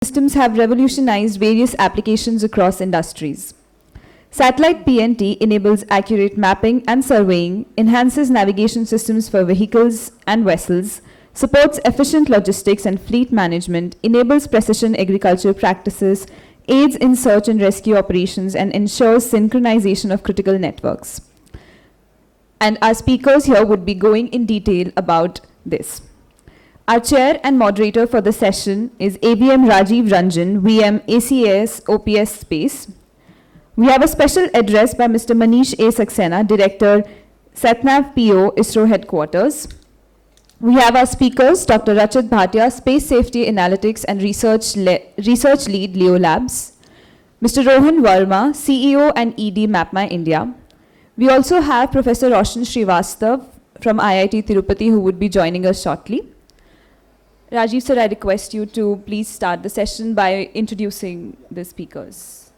Systems have revolutionized various applications across industries. Satellite PNT enables accurate mapping and surveying, enhances navigation systems for vehicles and vessels, supports efficient logistics and fleet management, enables precision agriculture practices, aids in search and rescue operations, and ensures synchronization of critical networks. And our speakers here would be going in detail about this. Our chair and moderator for the session is AVM Rajiv Ranjan, VM ACAS OPS Space. We have a special address by Mr. Manish A. Saxena, Director, SATNAV-PO, ISRO Headquarters. We have our speakers, Dr. Rachit, Bhatia, Space Safety Analytics and Research Lead, LeoLABS. Mr. Rohan Verma, CEO and ED, MapmyIndia. We also have Professor Roshan Srivastava from IIT Tirupati, who would be joining us shortly. Rajiv sir, I request you to please start the session by introducing the speakers.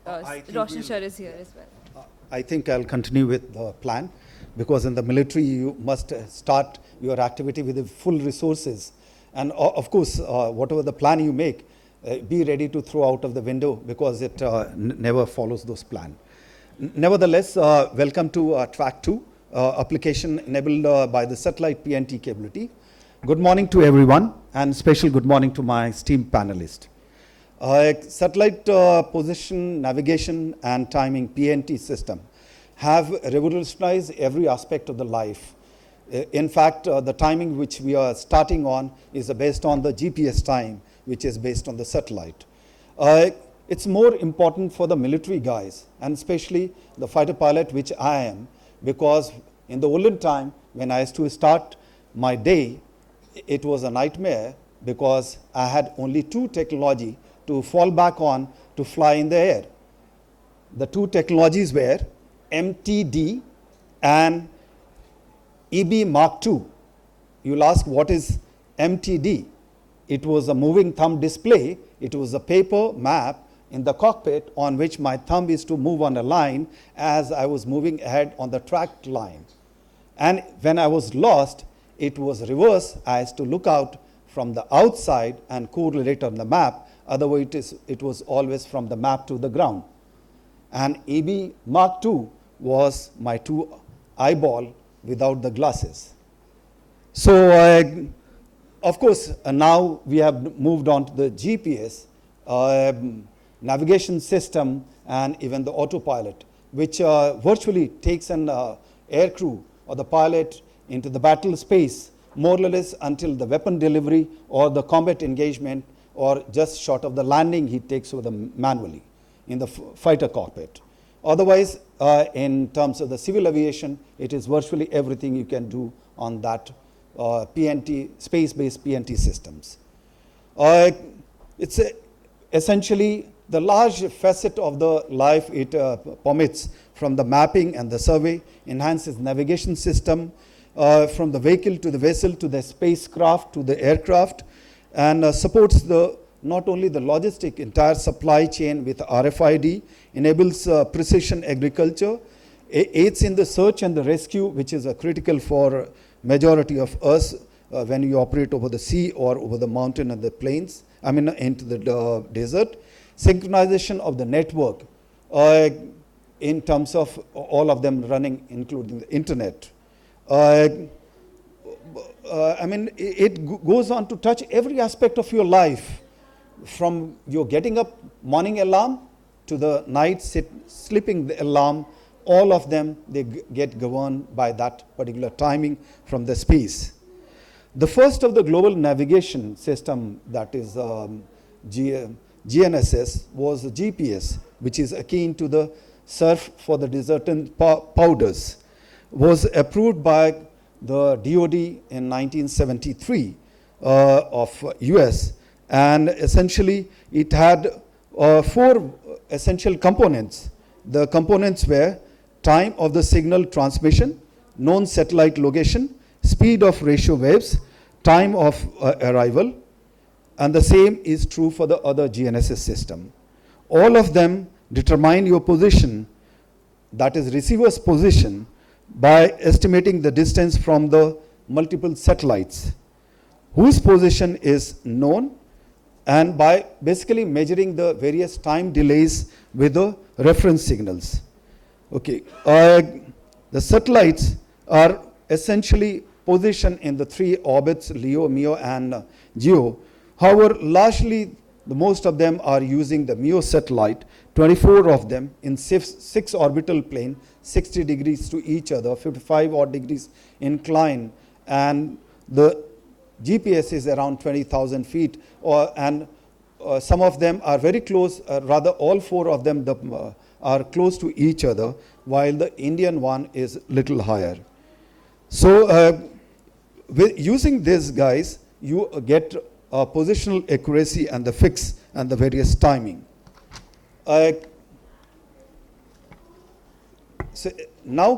Roshan sir is here as well. I think I'll continue with the plan, because in the military you must start your activity with the full resources. And of course, whatever the plan you make, be ready to throw out of the window, because it never follows those plans. Nevertheless, welcome to track 2, application enabled by the satellite PNT capability. Good morning to everyone, and special good morning to my esteemed panelists. Satellite position, navigation and timing PNT system have revolutionized every aspect of the life. In fact, the timing which we are starting on is based on the GPS time, which is based on the satellite. It's more important for the military guys, and especially the fighter pilot, which I am, because in the olden time, when I used to start my day, it was a nightmare, because I had only 2 technology to fall back on to fly in the air. The 2 technologies were MTD and EB Mark II. You'll ask, what is MTD? It was a moving thumb display. It was a paper map in the cockpit on which my thumb is to move on a line as I was moving ahead on the tracked line. And when I was lost, it was reverse. I had to look out from the outside and correlate on the map. Otherwise, it was always from the map to the ground. And EB Mark II was my 2 eyeball without the glasses. So, of course, now we have moved on to the GPS, navigation system, and even the autopilot, which virtually takes an air crew or the pilot into the battle space, more or less until the weapon delivery or the combat engagement, or just short of the landing, he takes over manually in the fighter cockpit. Otherwise, in terms of the civil aviation, it is virtually everything you can do on that PNT, space-based PNT systems. It's essentially the large facet of the life it permits, from the mapping and the survey, enhances navigation system, from the vehicle to the vessel to the spacecraft to the aircraft, and supports the not only the logistic entire supply chain with RFID, enables precision agriculture, aids in the search and the rescue, which is critical for majority of us when you operate over the sea or over the mountain and the plains, into the desert. Synchronization of the network in terms of all of them running, including the internet. It goes on to touch every aspect of your life, from your getting up morning alarm to the night sleeping the alarm. All of them, they get governed by that particular timing from the space. The first of the global navigation system, that is GNSS, was the GPS, which is akin to the surf for the desertant powders, was approved by the DOD in 1973 of US, and essentially it had 4 essential components. The components were time of the signal transmission, known satellite location, speed of ratio waves, time of arrival, and the same is true for the other GNSS system. All of them determine your position, that is receiver's position, by estimating the distance from the multiple satellites, whose position is known and by basically measuring the various time delays with the reference signals. Okay, the satellites are essentially positioned in the 3 orbits, LEO, MEO, and GEO. However, largely the most of them are using the MEO satellite, 24 of them in 6 orbital plane, 60 degrees to each other, 55 odd degrees incline, and the GPS is around 20,000 feet, and some of them are very close, rather all 4 of them are close to each other, while the Indian one is little higher. So with using this, guys, you get positional accuracy and the fix and the various timing. So now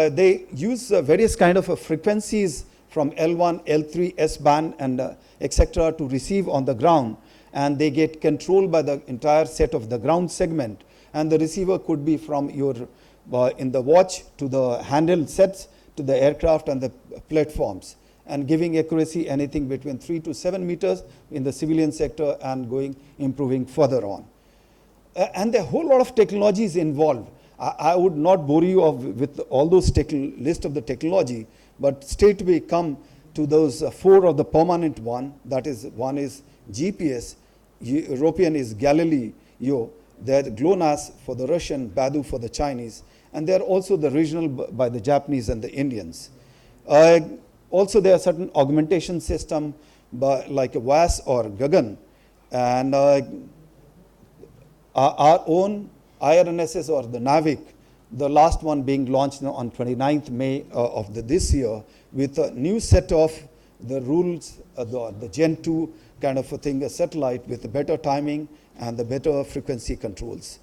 they use various kind of frequencies from L1, L3, S-band, and etc. to receive on the ground, and they get controlled by the entire set of the ground segment, and the receiver could be from your in the watch to the handheld sets to the aircraft and the platforms, and giving accuracy anything between 3 to 7 meters in the civilian sector and improving further on. And a whole lot of technologies involved. I would not bore you with all those list of the technology, but straight we come to those 4 of the permanent one. That is, one is GPS, European is Galileo, they're GLONASS for the Russian, BADU for the Chinese, and they're also the regional by the Japanese and the Indians. Also, there are certain augmentation system like a VAS or Gagan, and our own IRNSS or the NAVIC, the last one being launched on 29th May of this year with a new set of the rules, the Gen 2 kind of a thing, a satellite with the better timing and the better frequency controls.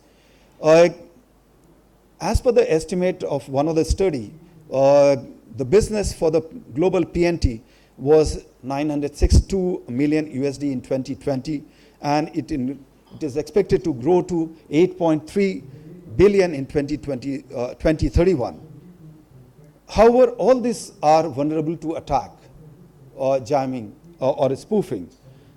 As per the estimate of one of the study, the business for the global PNT was 962 million USD in 2020, and it is expected to grow to 8.3 billion in 2031. However, all these are vulnerable to attack or jamming or spoofing.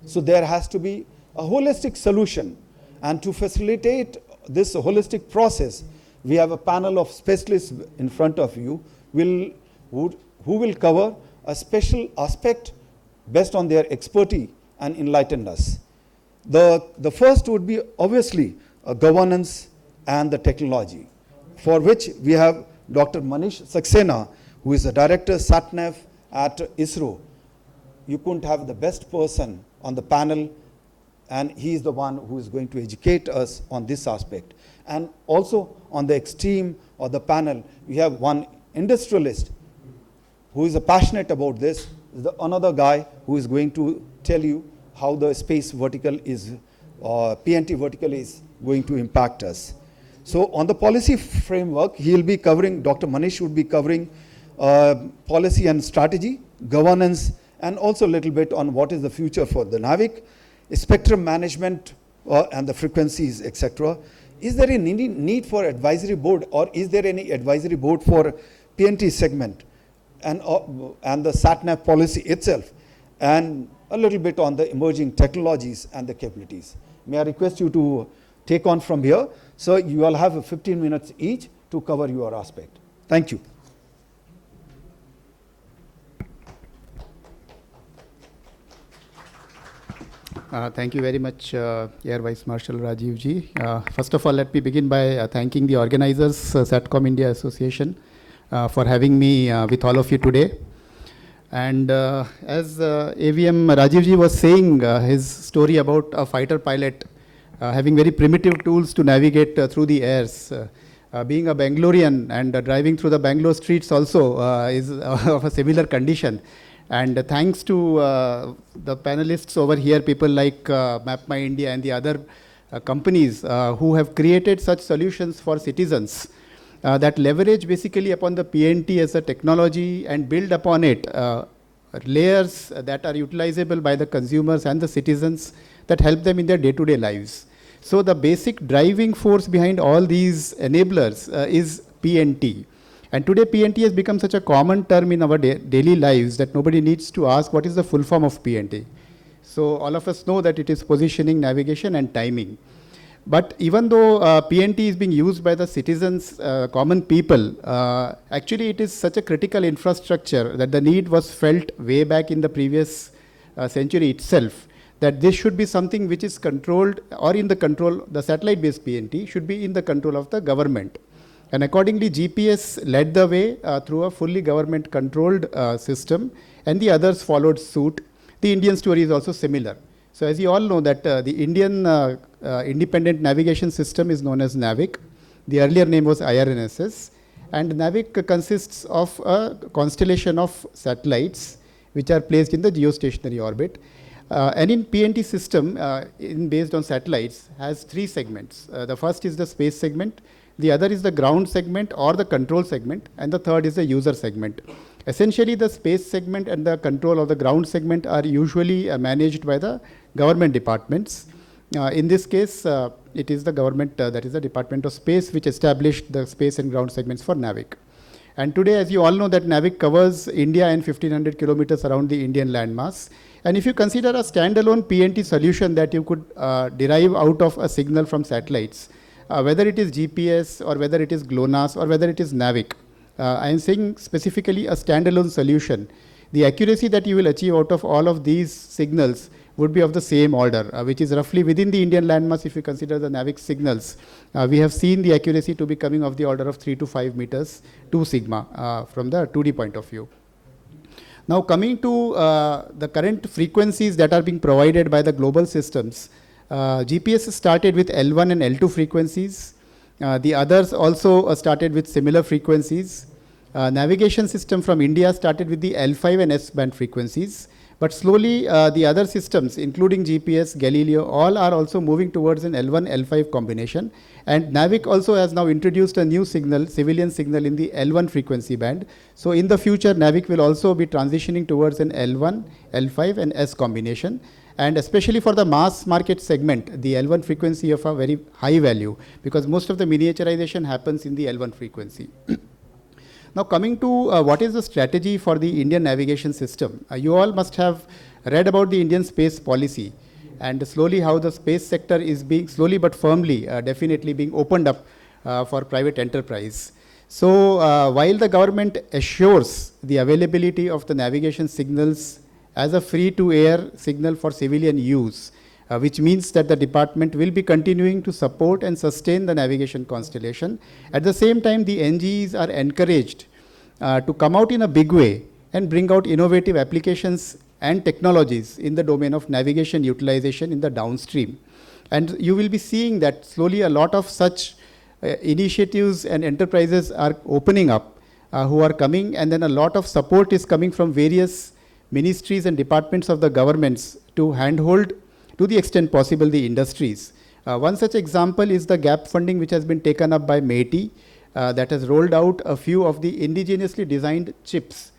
So there has to be a holistic solution, and to facilitate this holistic process, we have a panel of specialists in front of you who will cover a special aspect based on their expertise and enlighten us. The first would be obviously governance and the technology, for which we have Dr. Manish Saxena, who is the director SATNAV at ISRO. You couldn't have the best person on the panel, and he is the one who is going to educate us on this aspect. And also on the extreme or the panel, we have one industrialist who is passionate about this, another guy who is going to tell you how the space vertical is, PNT vertical is going to impact us. So on the policy framework, he'll be covering, Dr. Manish would be covering policy and strategy, governance, and also a little bit on what is the future for the NAVIC, spectrum management and the frequencies, etc. Is there any need for advisory board, or is there any advisory board for PNT segment and the SATNAV policy itself, and a little bit on the emerging technologies and the capabilities? May I request you to take on from here? So you all have 15 minutes each to cover your aspect. Thank you. Thank you very much, Air Vice Marshal Rajiv ji. First of all, let me begin by thanking the organizers, SATCOM India Association, for having me with all of you today. And as AVM Rajiv ji was saying, his story about a fighter pilot having very primitive tools to navigate through the airs. Being a Bangalorean and driving through the Bangalore streets also is of a similar condition. And thanks to the panelists over here, people like MapmyIndia and the other companies who have created such solutions for citizens that leverage basically upon the PNT as a technology and build upon it layers that are utilizable by the consumers and the citizens that help them in their day-to-day lives. So the basic driving force behind all these enablers is PNT. And today PNT has become such a common term in our daily lives that nobody needs to ask what is the full form of PNT. So all of us know that it is positioning, navigation, and timing. But even though PNT is being used by the citizens, common people, actually it is such a critical infrastructure that the need was felt way back in the previous century itself, that this should be something which is controlled, or in the control, the satellite-based PNT should be in the control of the government. And accordingly, GPS led the way through a fully government-controlled system, and the others followed suit. The Indian story is also similar. So as you all know that the Indian independent navigation system is known as NAVIC. The earlier name was IRNSS. And NAVIC consists of a constellation of satellites which are placed in the geostationary orbit. And in PNT system, based on satellites, has three segments. The first is the space segment, the other is the ground segment or the control segment, and the third is the user segment. Essentially, the space segment and the control of the ground segment are usually managed by the government departments. In this case, it is the government, that is the Department of Space, which established the space and ground segments for NAVIC. And today, as you all know, that NAVIC covers India and 1500 kilometers around the Indian landmass. And if you consider a standalone PNT solution that you could derive out of a signal from satellites, whether it is GPS or whether it is GLONASS or whether it is NAVIC, I am saying specifically a standalone solution, the accuracy that you will achieve out of all of these signals would be of the same order, which is roughly within the Indian landmass. If you consider the NAVIC signals, we have seen the accuracy to be coming of the order of 3 to 5 meters 2 sigma from the 2D point of view. Now coming to the current frequencies that are being provided by the global systems, GPS started with L1 and L2 frequencies. The others also started with similar frequencies. Navigation system from India started with the L5 and S-band frequencies. But slowly the other systems, including GPS, Galileo, all are also moving towards an L1, L5 combination. And NAVIC also has now introduced a new signal, civilian signal in the L1 frequency band. So in the future, NAVIC will also be transitioning towards an L1, L5 and S combination. And especially for the mass market segment, the L1 frequency of a very high value, because most of the miniaturization happens in the L1 frequency. Now coming to what is the strategy for the Indian navigation system. You all must have read about the Indian space policy and slowly how the space sector is being slowly but firmly definitely being opened up for private enterprise. So while the government assures the availability of the navigation signals as a free-to-air signal for civilian use, which means that the department will be continuing to support and sustain the navigation constellation. At the same time, the NGEs are encouraged to come out in a big way and bring out innovative applications and technologies in the domain of navigation utilization in the downstream. And you will be seeing that slowly a lot of such initiatives and enterprises are opening up who are coming, and then a lot of support is coming from various ministries and departments of the governments to handhold to the extent possible the industries. One such example is the gap funding which has been taken up by MeitY that has rolled out a few of the indigenously designed chips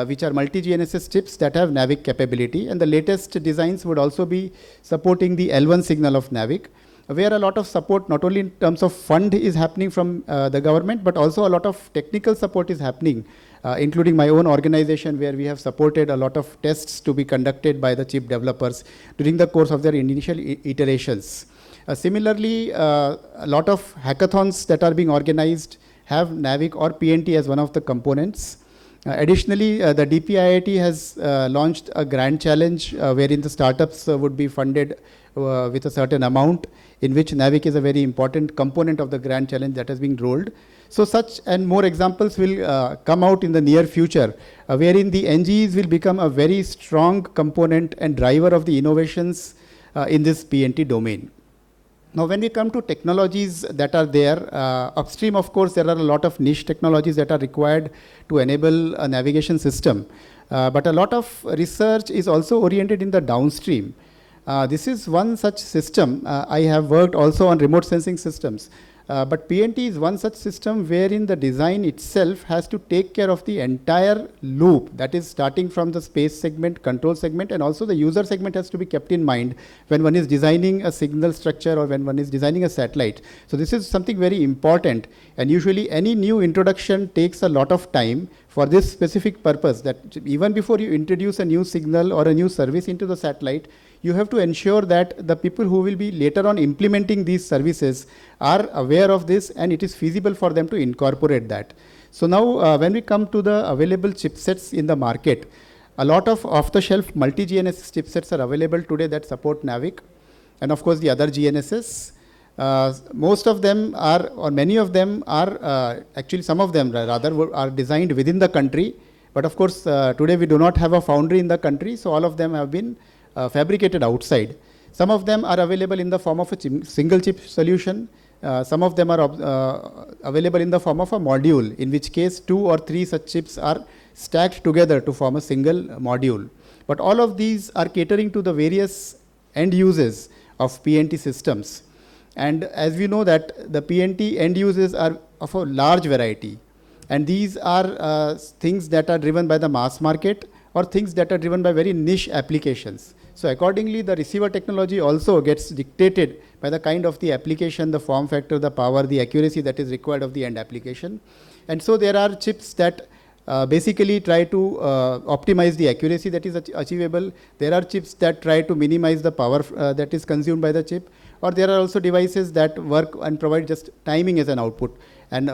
which are multi-GNSS chips that have NAVIC capability, and the latest designs would also be supporting the L1 signal of NAVIC, where a lot of support not only in terms of fund is happening from the government, but also a lot of technical support is happening, including my own organization, where we have supported a lot of tests to be conducted by the chip developers during the course of their initial iterations. Similarly, a lot of hackathons that are being organized have NAVIC or PNT as one of the components. Additionally, the DPIIT has launched a grand challenge wherein the startups would be funded with a certain amount, in which NAVIC is a very important component of the grand challenge that has been rolled. So such and more examples will come out in the near future, wherein the NGEs will become a very strong component and driver of the innovations in this PNT domain. Now, when we come to technologies that are there, upstream, of course, there are a lot of niche technologies that are required to enable a navigation system. But a lot of research is also oriented in the downstream. This is one such system. I have worked also on remote sensing systems. But PNT is one such system wherein the design itself has to take care of the entire loop, that is starting from the space segment, control segment, and also the user segment has to be kept in mind when one is designing a signal structure or when one is designing a satellite. So this is something very important, and usually any new introduction takes a lot of time for this specific purpose, that even before you introduce a new signal or a new service into the satellite, you have to ensure that the people who will be later on implementing these services are aware of this and it is feasible for them to incorporate that. So now when we come to the available chipsets in the market, a lot of off-the-shelf multi-GNSS chipsets are available today that support NAVIC, and of course the other GNSS. Most of them are, or many of them are, actually some of them rather are designed within the country. But of course, today we do not have a foundry in the country, so all of them have been fabricated outside. Some of them are available in the form of a single chip solution. Some of them are available in the form of a module, in which case 2 or 3 such chips are stacked together to form a single module. But all of these are catering to the various end uses of PNT systems. And as we know that the PNT end uses are of a large variety. And these are things that are driven by the mass market or things that are driven by very niche applications. So accordingly, the receiver technology also gets dictated by the kind of the application, the form factor, the power, the accuracy that is required of the end application. And so there are chips that basically try to optimize the accuracy that is achievable. There are chips that try to minimize the power that is consumed by the chip. Or there are also devices that work and provide just timing as an output and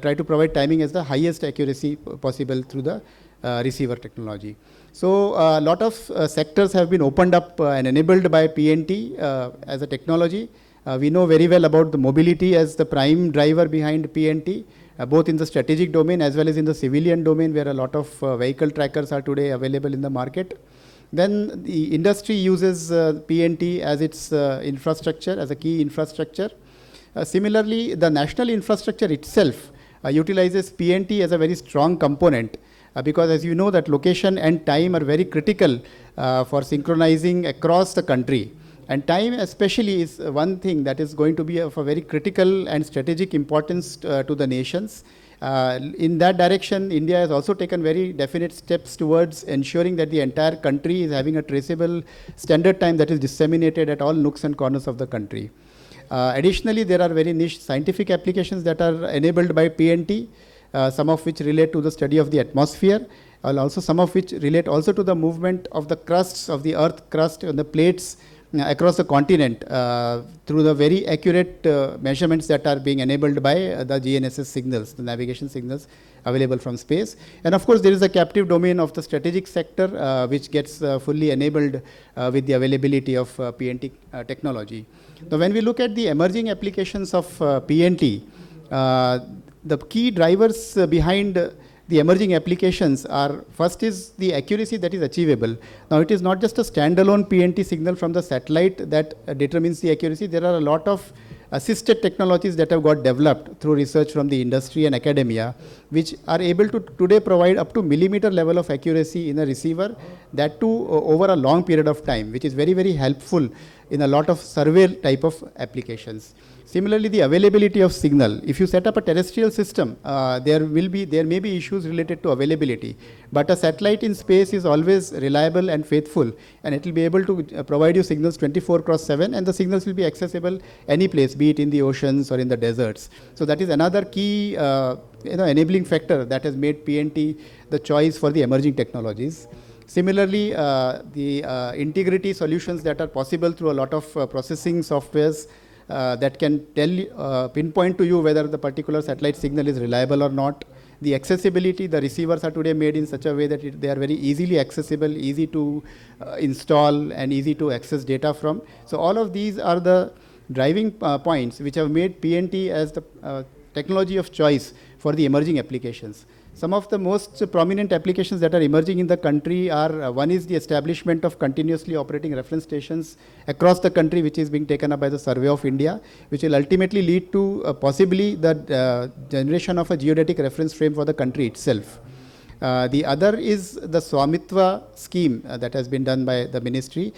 try to provide timing as the highest accuracy possible through the receiver technology. So a lot of sectors have been opened up and enabled by PNT as a technology. We know very well about the mobility as the prime driver behind PNT, both in the strategic domain as well as in the civilian domain, where a lot of vehicle trackers are today available in the market. Then the industry uses PNT as its infrastructure, as a key infrastructure. Similarly, the national infrastructure itself utilizes PNT as a very strong component because as you know that location and time are very critical for synchronizing across the country. And time especially is one thing that is going to be of a very critical and strategic importance to the nations. In that direction, India has also taken very definite steps towards ensuring that the entire country is having a traceable standard time that is disseminated at all nooks and corners of the country. Additionally, there are very niche scientific applications that are enabled by PNT, some of which relate to the study of the atmosphere, and also some of which relate also to the movement of the crusts of the earth crust and the plates across the continent through the very accurate measurements that are being enabled by the GNSS signals, the navigation signals available from space. And of course, there is a captive domain of the strategic sector which gets fully enabled with the availability of PNT technology. Now, when we look at the emerging applications of PNT, the key drivers behind the emerging applications are, first is the accuracy that is achievable. Now it is not just a standalone PNT signal from the satellite that determines the accuracy. There are a lot of assisted technologies that have got developed through research from the industry and academia, which are able to today provide up to millimeter level of accuracy in a receiver, that too over a long period of time, which is very, very helpful in a lot of survey type of applications. Similarly, the availability of signal. If you set up a terrestrial system, there may be issues related to availability, but a satellite in space is always reliable and faithful, and it will be able to provide you signals 24/7, and the signals will be accessible any place, be it in the oceans or in the deserts. So that is another key enabling factor that has made PNT the choice for the emerging technologies. Similarly, the integrity solutions that are possible through a lot of processing softwares that can pinpoint to you whether the particular satellite signal is reliable or not. The accessibility, the receivers are today made in such a way that they are very easily accessible, easy to install and easy to access data from. So all of these are the driving points which have made PNT as the technology of choice for the emerging applications. Some of the most prominent applications that are emerging in the country are, one is the establishment of continuously operating reference stations across the country, which is being taken up by the Survey of India, which will ultimately lead to possibly the generation of a geodetic reference frame for the country itself. The other is the Swamitva scheme that has been done by the ministry,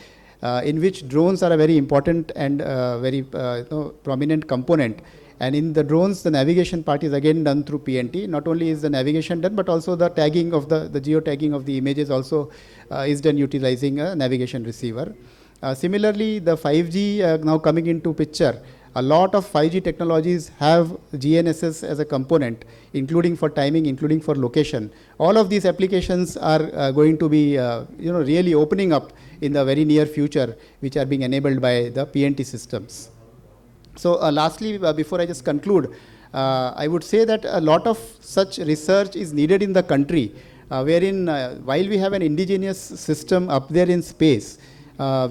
in which drones are a very important and very prominent component. And in the drones, the navigation part is again done through PNT. Not only is the navigation done, but also the tagging of the geotagging of the images also is done utilizing a navigation receiver. Similarly, the 5G now coming into picture, A lot of 5G technologies have GNSS as a component, including for timing, including for location. All of these applications are going to be really opening up in the very near future, which are being enabled by the PNT systems. So lastly, before I just conclude, I would say that a lot of such research is needed in the country, wherein while we have an indigenous system up there in space,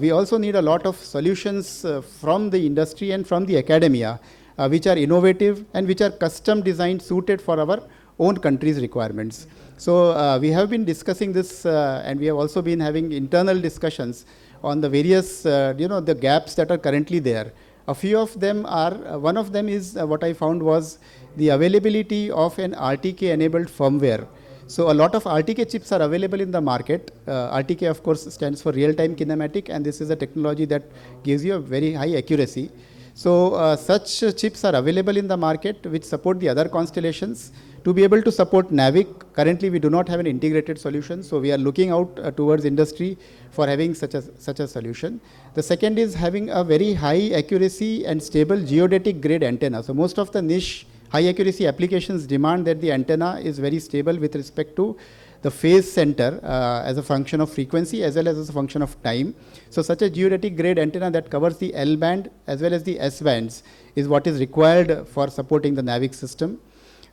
we also need a lot of solutions from the industry and from the academia, which are innovative and which are custom designed, suited for our own country's requirements. So we have been discussing this, and we have also been having internal discussions on the various, the gaps that are currently there. A few of them are, one of them is what I found was the availability of an RTK-enabled firmware. So a lot of RTK chips are available in the market. RTK, of course, stands for real-time kinematic, and this is a technology that gives you a very high accuracy. So such chips are available in the market which support the other constellations. To be able to support NAVIC, currently we do not have an integrated solution, so we are looking out towards industry for having such a solution. The second is having a very high accuracy and stable geodetic grade antenna. So most of the niche high accuracy applications demand that the antenna is very stable with respect to the phase center as a function of frequency as well as a function of time. So such a geodetic grade antenna that covers the L band as well as the S bands is what is required for supporting the NAVIC system.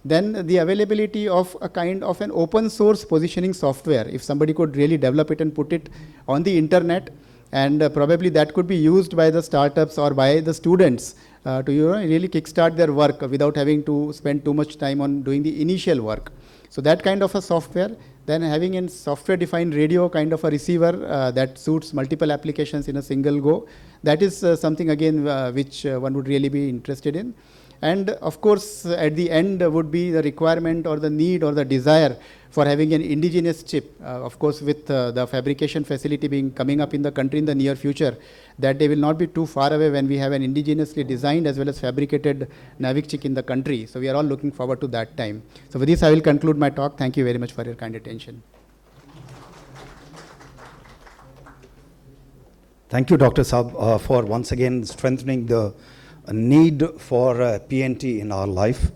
Then the availability of a kind of an open source positioning software, if somebody could really develop it and put it on the internet, and probably that could be used by the startups or by the students to really kickstart their work without having to spend too much time on doing the initial work. So that kind of a software, then having a software defined radio kind of a receiver that suits multiple applications in a single go, that is something again which one would really be interested in. And of course, at the end would be the requirement or the need or the desire for having an indigenous chip. Of course, with the fabrication facility coming up in the country in the near future, that they will not be too far away when we have an indigenously designed as well as fabricated NAVIC chip in the country. So we are all looking forward to that time. So with this, I will conclude my talk. Thank you very much for your kind attention. Thank you, Dr. Saab, for once again strengthening the need for PNT in our life.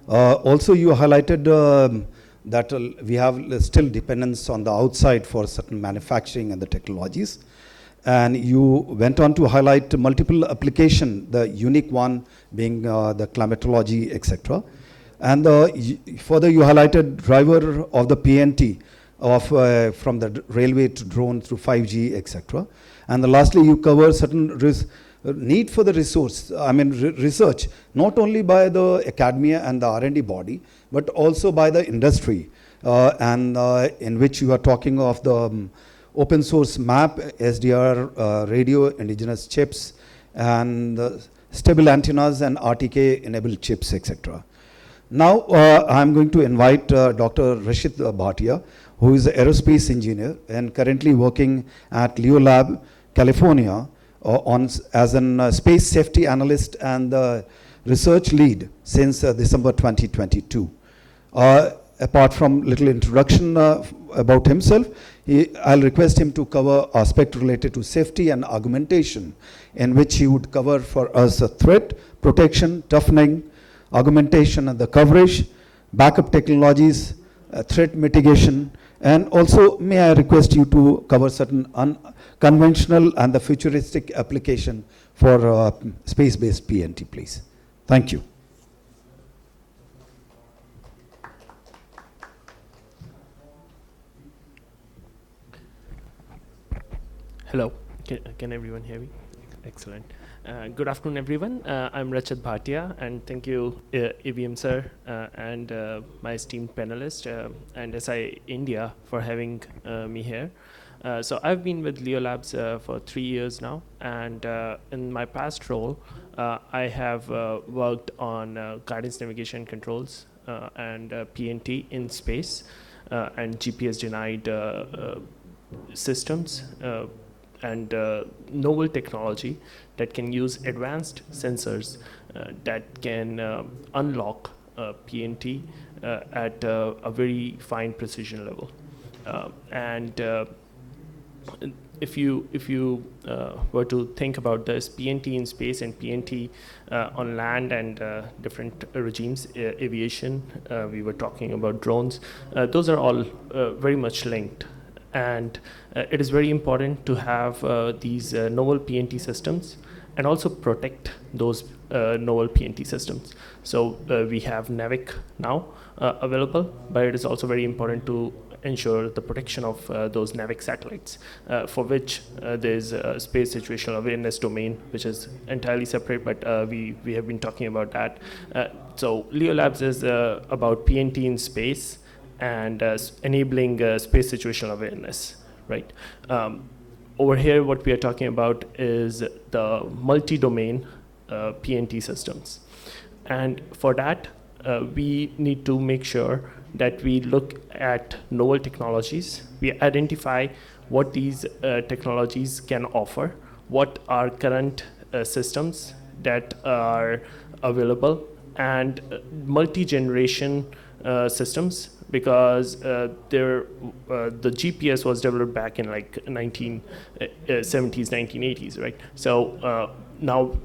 Also, you highlighted that we have still dependence on the outside for certain manufacturing and the technologies. And you went on to highlight multiple application, the unique one being the climatology, etc. And further, you highlighted driver of the PNT from the railway to drone through 5G, etc. And lastly, you cover certain need for the research, not only by the academia and the R&D body, but also by the industry, and in which you are talking of the open source map, SDR, radio, indigenous chips, and stable antennas and RTK enabled chips, etc. Now, I'm going to invite Dr. Rachit Bhatia, who is an aerospace engineer and currently working at LeoLABS, California, as a space safety analyst and research lead since December 2022. Apart from little introduction about himself, I'll request him to cover aspect related to safety and augmentation, in which he would cover for us threat, protection, toughening, augmentation and the coverage, backup technologies, threat mitigation, and also may I request you to cover certain unconventional and the futuristic application for space-based PNT, please. Thank you. Hello, can everyone hear me? Excellent. Good afternoon, everyone. I'm Rachit Bhatia, and thank you, EVM sir, and my esteemed panelists, and SIA-INDIA for having me here. So I've been with LeoLABS for 3 years now, and in my past role, I have worked on guidance navigation controls and PNT in space and GPS-denied systems and novel technology that can use advanced sensors that can unlock PNT at a very fine precision level. And if you were to think about this, PNT in space and PNT on land and different regimes, aviation, we were talking about drones, those are all very much linked. And it is very important to have these novel PNT systems and also protect those novel PNT systems. So we have NAVIC now available, but it is also very important to ensure the protection of those NAVIC satellites, for which there's a space situational awareness domain, which is entirely separate, but we have been talking about that. So LeoLABS is about PNT in space and enabling space situational awareness, right? Over here, what we are talking about is the multi-domain PNT systems. And for that, we need to make sure that we look at novel technologies. We identify what these technologies can offer, what are current systems that are available, and multi-generation systems, because the GPS was developed back in like 1970s, 1980s, right? So now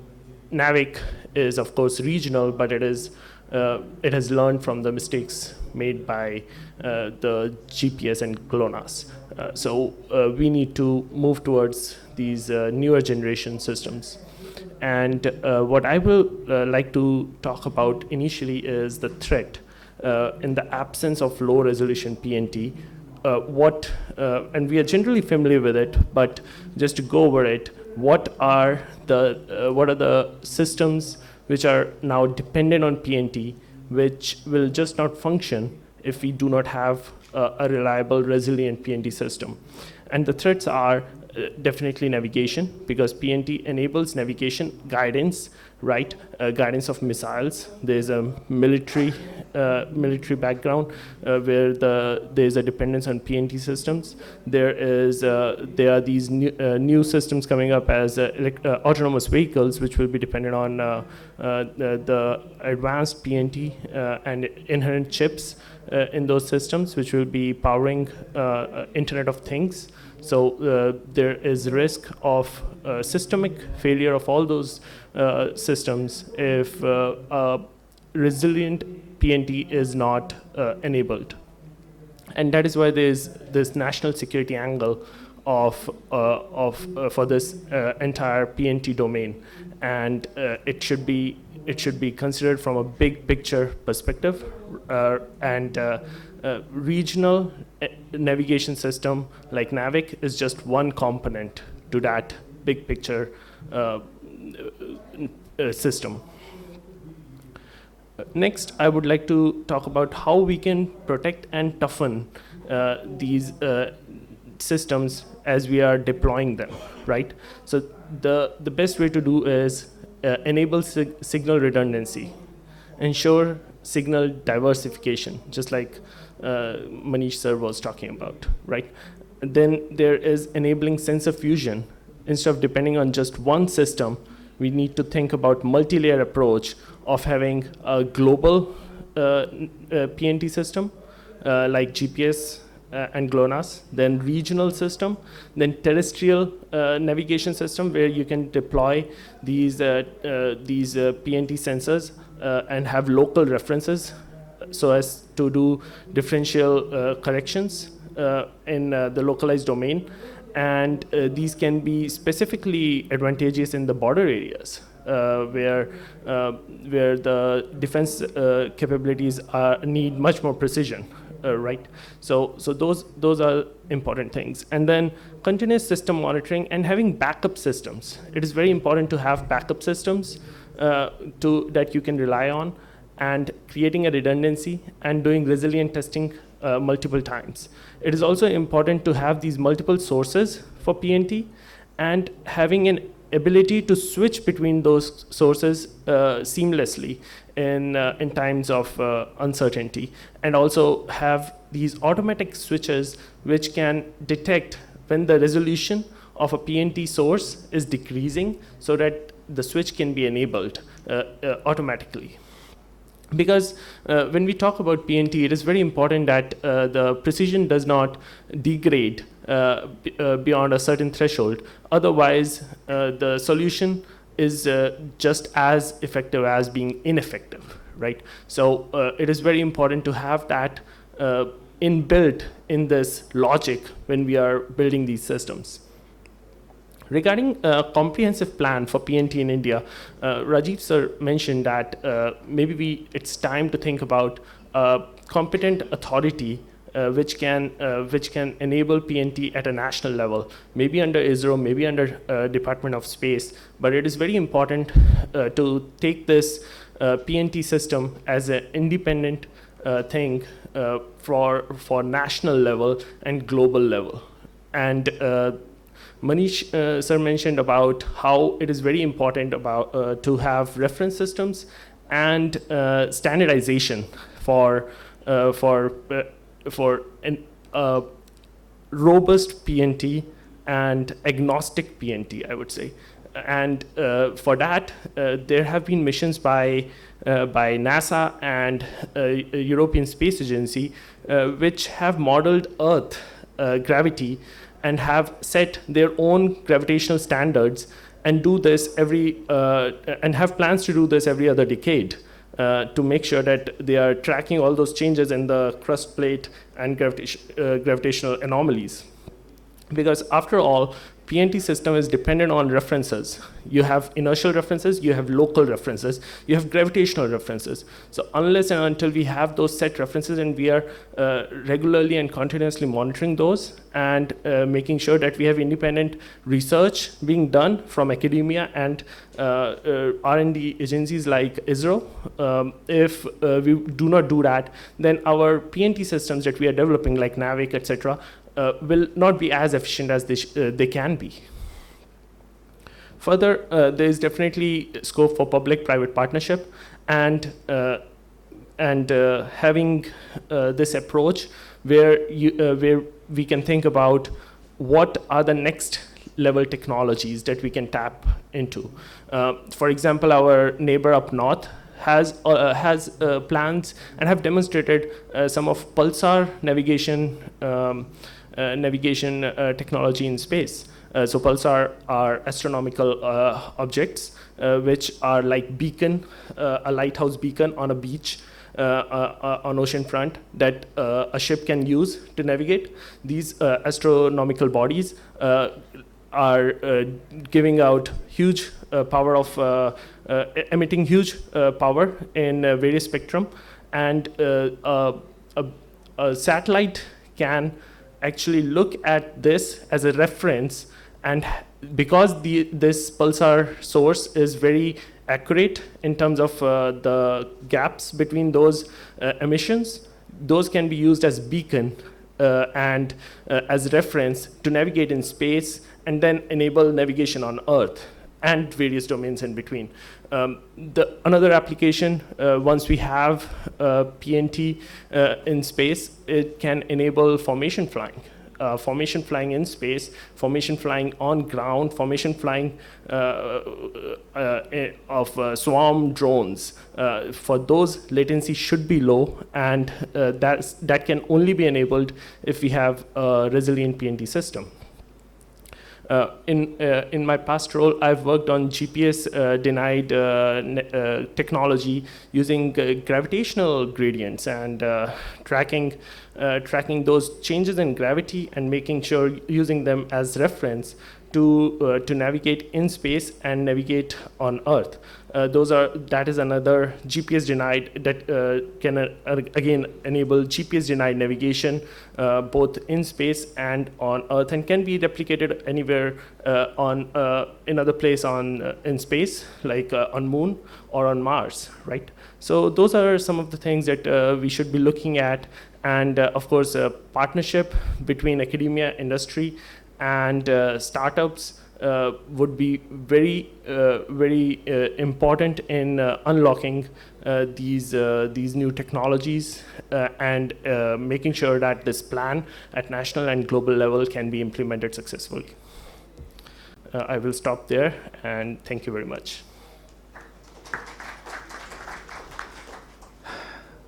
NAVIC is of course regional, but it has learned from the mistakes made by the GPS and GLONASS. So we need to move towards these newer generation systems. And what I will like to talk about initially is the threat. In the absence of low resolution PNT, and we are generally familiar with it, but just to go over it, what are the systems which are now dependent on PNT, which will just not function if we do not have a reliable, resilient PNT system. And the threats are definitely navigation, because PNT enables navigation, guidance, right? Guidance of missiles. There's a military background where there's a dependence on PNT systems. There are these new systems coming up as autonomous vehicles, which will be dependent on the advanced PNT and inherent chips in those systems, which will be powering Internet of Things. So there is risk of systemic failure of all those systems if resilient PNT is not enabled. And that is why there's this national security angle for this entire PNT domain. And it should be considered from a big picture perspective, and regional navigation system like NAVIC is just one component to that big picture system. Next, I would like to talk about how we can protect and toughen these systems as we are deploying them, right? So the best way to do is enable signal redundancy, ensure signal diversification, just like Manish sir was talking about, right? Then there is enabling sensor fusion. Instead of depending on just one system, we need to think about multi-layer approach of having a global PNT system like GPS and GLONASS, then regional system, then terrestrial navigation system where you can deploy these PNT sensors and have local references so as to do differential corrections in the localized domain. And these can be specifically advantageous in the border areas where the defense capabilities need much more precision, right? So those are important things. And then continuous system monitoring and having backup systems. It is very important to have backup systems that you can rely on, and creating a redundancy and doing resilient testing multiple times. It is also important to have these multiple sources for PNT and having an ability to switch between those sources seamlessly in times of uncertainty, and also have these automatic switches which can detect when the resolution of a PNT source is decreasing so that the switch can be enabled automatically. Because when we talk about PNT, it is very important that the precision does not degrade beyond a certain threshold. Otherwise, the solution is just as effective as being ineffective, right? So it is very important to have that inbuilt in this logic when we are building these systems. Regarding a comprehensive plan for PNT in India, Rajiv sir mentioned that it's time to think about a competent authority which can enable PNT at a national level, maybe under ISRO, maybe under Department of Space. But it is very important to take this PNT system as an independent thing for national level and global level. And Manish sir mentioned about how it is very important about to have reference systems and standardization for robust PNT and agnostic PNT, I would say. And for that, there have been missions by NASA and European Space Agency, which have modeled Earth gravity and have set their own gravitational standards and do this and have plans to do this every other decade to make sure that they are tracking all those changes in the crust plate and gravitational anomalies. Because after all, PNT system is dependent on references. You have inertial references, you have local references, you have gravitational references. So unless and until we have those set references and we are regularly and continuously monitoring those and making sure that we have independent research being done from academia and R&D agencies like ISRO, if we do not do that, then our PNT systems that we are developing like NAVIC, etc., will not be as efficient as they can be. Further, there is definitely scope for public-private partnership and having this approach where we can think about what are the next level technologies that we can tap into. For example, our neighbor up north has plans and have demonstrated some of pulsar navigation technology in space. So pulsar are astronomical objects which are like a lighthouse beacon on a beach on ocean front that a ship can use to navigate. These astronomical bodies are giving out huge power of emitting huge power in various spectrum, and a satellite can actually look at this as a reference, and because this pulsar source is very accurate in terms of the gaps between those emissions, those can be used as beacon and as reference to navigate in space and then enable navigation on Earth and various domains in between. Another application, once we have PNT in space, it can enable formation flying. Formation flying in space, formation flying on ground, formation flying of swarm drones. For those, latency should be low, and that can only be enabled if we have a resilient PNT system. In my past role, I've worked on GPS-denied technology using gravitational gradients and tracking those changes in gravity and making sure using them as reference to navigate in space and navigate on Earth. That is another GPS denied that can again enable GPS denied navigation both in space and on Earth, and can be replicated anywhere in other place in space, like on Moon or on Mars, right? So those are some of the things that we should be looking at, and of course a partnership between academia, industry, and startups would be very important in unlocking these new technologies and making sure that this plan at national and global level can be implemented successfully. I will stop there, and thank you very much.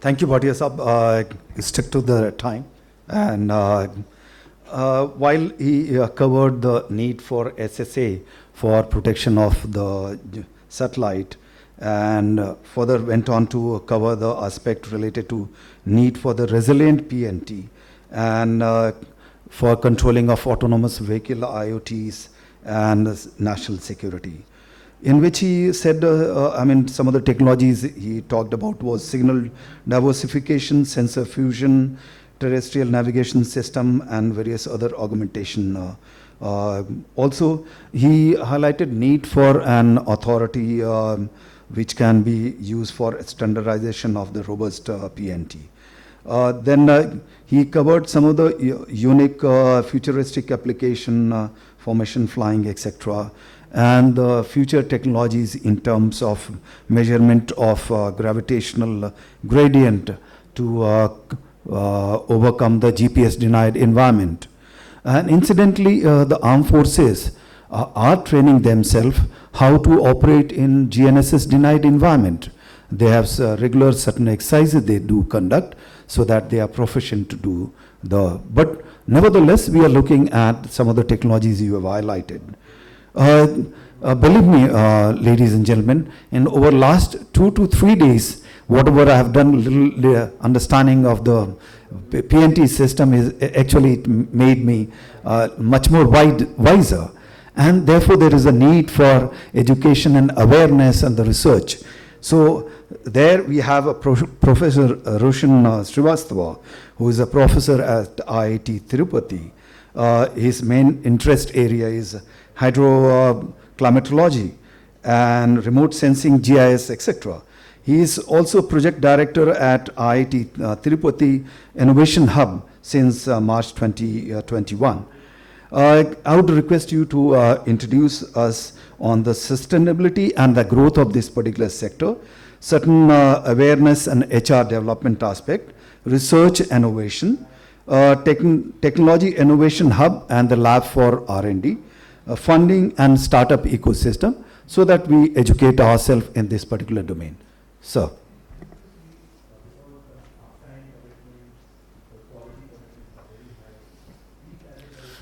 Thank you, Bhatia Sahab. Stick to the time. And while he covered the need for SSA for protection of the satellite, and further went on to cover the aspect related to need for the resilient PNT and for controlling of autonomous vehicle IoTs and national security, in which he said, some of the technologies he talked about was signal diversification, sensor fusion, terrestrial navigation system, and various other augmentation. Also, he highlighted need for an authority which can be used for standardization of the robust PNT. Then he covered some of the unique futuristic application, formation flying, etc., and the future technologies in terms of measurement of gravitational gradient to overcome the GPS denied environment. And incidentally, the armed forces are training themselves how to operate in GNSS denied environment. They have regular certain exercises they do conduct so that they are proficient to do but nevertheless, we are looking at some of the technologies you have highlighted. Believe me, ladies and gentlemen, in over last 2 to 3 days, whatever I have done, little understanding of the PNT system is actually made me much more wiser. And therefore, there is a need for education and awareness and the research. So there we have a Professor Roshan Srivastava, who is a professor at IIT Tirupati. His main interest area is hydroclimatology and remote sensing, GIS, etc. He is also project director at IIT Tirupati Innovation Hub since March 2021. I would request you to introduce us on the sustainability and the growth of this particular sector, certain awareness and HR development aspect, research innovation, technology innovation hub and the lab for R&D, funding and startup ecosystem, so that we educate ourselves in this particular domain. Sir.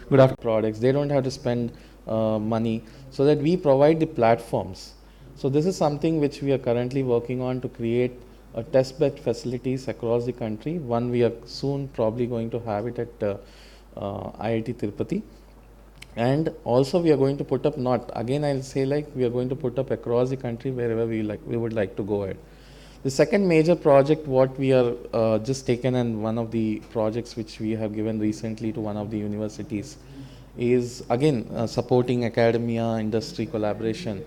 Good afternoon. Products, they don't have to spend money, so that we provide the platforms. So this is something which we are currently working on to create a test bed facilities across the country. One, we are soon probably going to have it at IIT Tirupati. And also we are going to put up, I'll say we are going to put up across the country wherever we would like to go ahead. The second major project what we are just taken, and one of the projects which we have given recently to one of the universities is again supporting academia industry collaboration,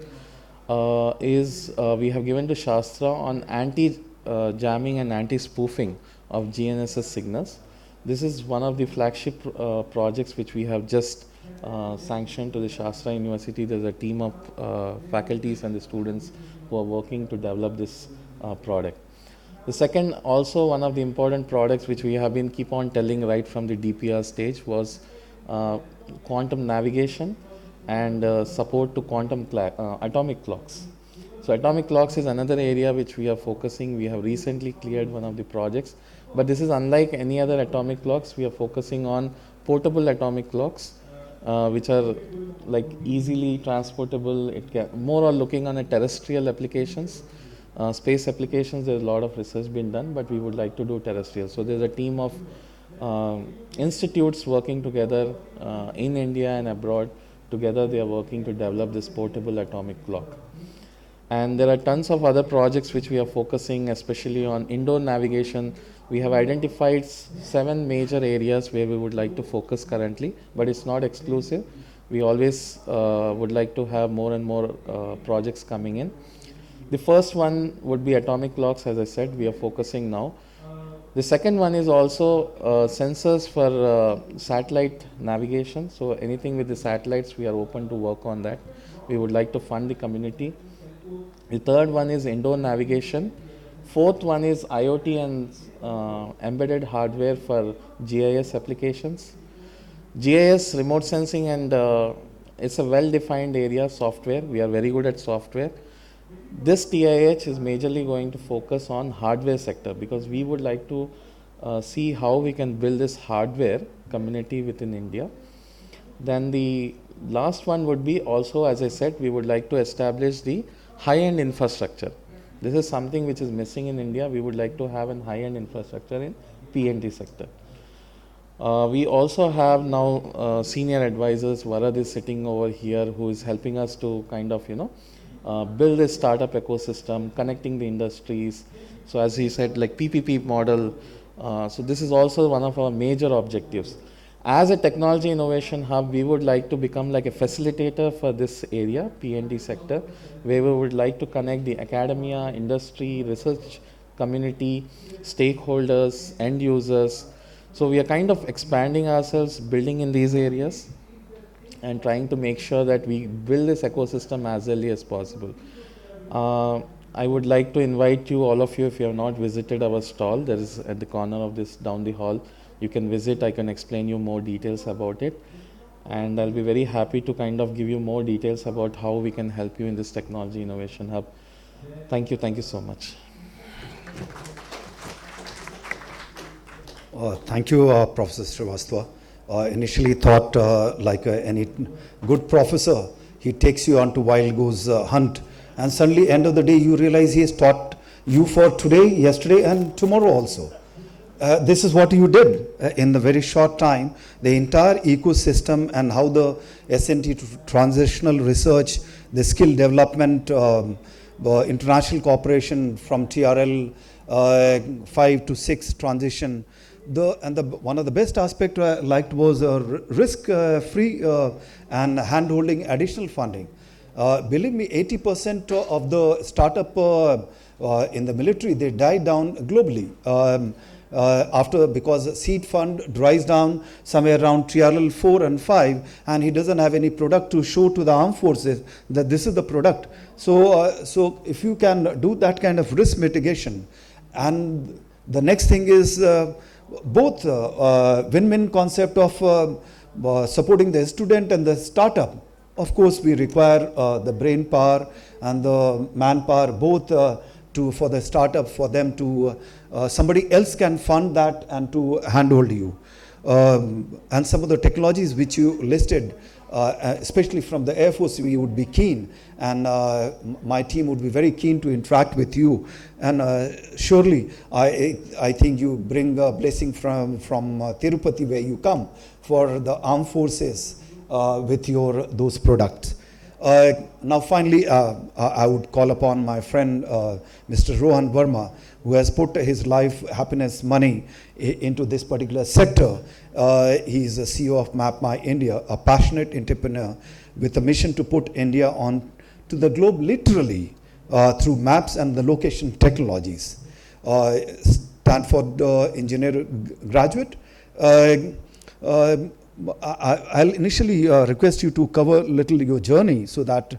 we have given to Shastra on anti-jamming and anti-spoofing of GNSS signals. This is one of the flagship projects which we have just sanctioned to the Shastra University. There's a team of faculties and the students who are working to develop this product. The second, also one of the important products which we have been keep on telling right from the DPR stage was quantum navigation and support to quantum atomic clocks. So atomic clocks is another area which we are focusing. We have recently cleared one of the projects, but this is unlike any other atomic clocks. We are focusing on portable atomic clocks, which are like easily transportable. It can more or looking on a terrestrial applications. Space applications, there's a lot of research been done, but we would like to do terrestrial. So there's a team of institutes working together in India and abroad. Together they are working to develop this portable atomic clock. And there are tons of other projects which we are focusing, especially on indoor navigation. We have identified 7 major areas where we would like to focus currently, but it's not exclusive. We always would like to have more and more projects coming in. The first one would be atomic clocks, as I said, we are focusing now. The second one is also sensors for satellite navigation. So anything with the satellites, we are open to work on that. We would like to fund the community. The third one is indoor navigation. Fourth one is IoT and embedded hardware for GIS applications. GIS, remote sensing, and it's a well-defined area, software. We are very good at software. This TIH is majorly going to focus on hardware sector, because we would like to see how we can build this hardware community within India. Then the last one would be also, as I said, we would like to establish the high-end infrastructure. This is something which is missing in India. We would like to have a high-end infrastructure in PNT sector. We also have now senior advisors. Varad is sitting over here, who is helping us to kind of, build a startup ecosystem, connecting the industries. So as he said, like PPP model. So this is also one of our major objectives. As a technology innovation hub, we would like to become like a facilitator for this area, PNT sector, where we would like to connect the academia, industry, research community, stakeholders, end users. So we are kind of expanding ourselves, building in these areas, and trying to make sure that we build this ecosystem as early as possible. I would like to invite you, all of you, if you have not visited our stall, there is at the corner of this down the hall. You can visit, I can explain you more details about it. And I'll be very happy to kind of give you more details about how we can help you in this technology innovation hub. Thank you so much. Thank you, Professor Srivastava. Initially thought like any good professor, he takes you on to wild goose hunt, and suddenly end of the day you realize he has taught you for today, yesterday and tomorrow also. This is what you did in the very short time. The entire ecosystem and how the S&T transitional research, the skill development, international cooperation from TRL 5 to 6 transition. One of the best aspects I liked was risk-free and hand-holding additional funding. Believe me, 80% of the startup in the military, they die down globally. Because seed fund dries down somewhere around TRL 4 and 5, and he doesn't have any product to show to the armed forces that this is the product. So if you can do that kind of risk mitigation, and the next thing is both win-win concept of supporting the student and the startup. Of course, we require the brain power and the manpower, both for the startup, for them to somebody else can fund that and to handhold you. And some of the technologies which you listed, especially from the Air Force, we would be keen, and my team would be very keen to interact with you. And surely, I think you bring a blessing from Tirupati, where you come, for the armed forces with those products. Now finally, I would call upon my friend Mr. Rohan Verma, who has put his life, happiness, money into this particular sector. He is the CEO of MapmyIndia, a passionate entrepreneur with a mission to put India on to the globe literally through maps and the location technologies. Stanford engineer graduate. I'll initially request you to cover a little your journey, so that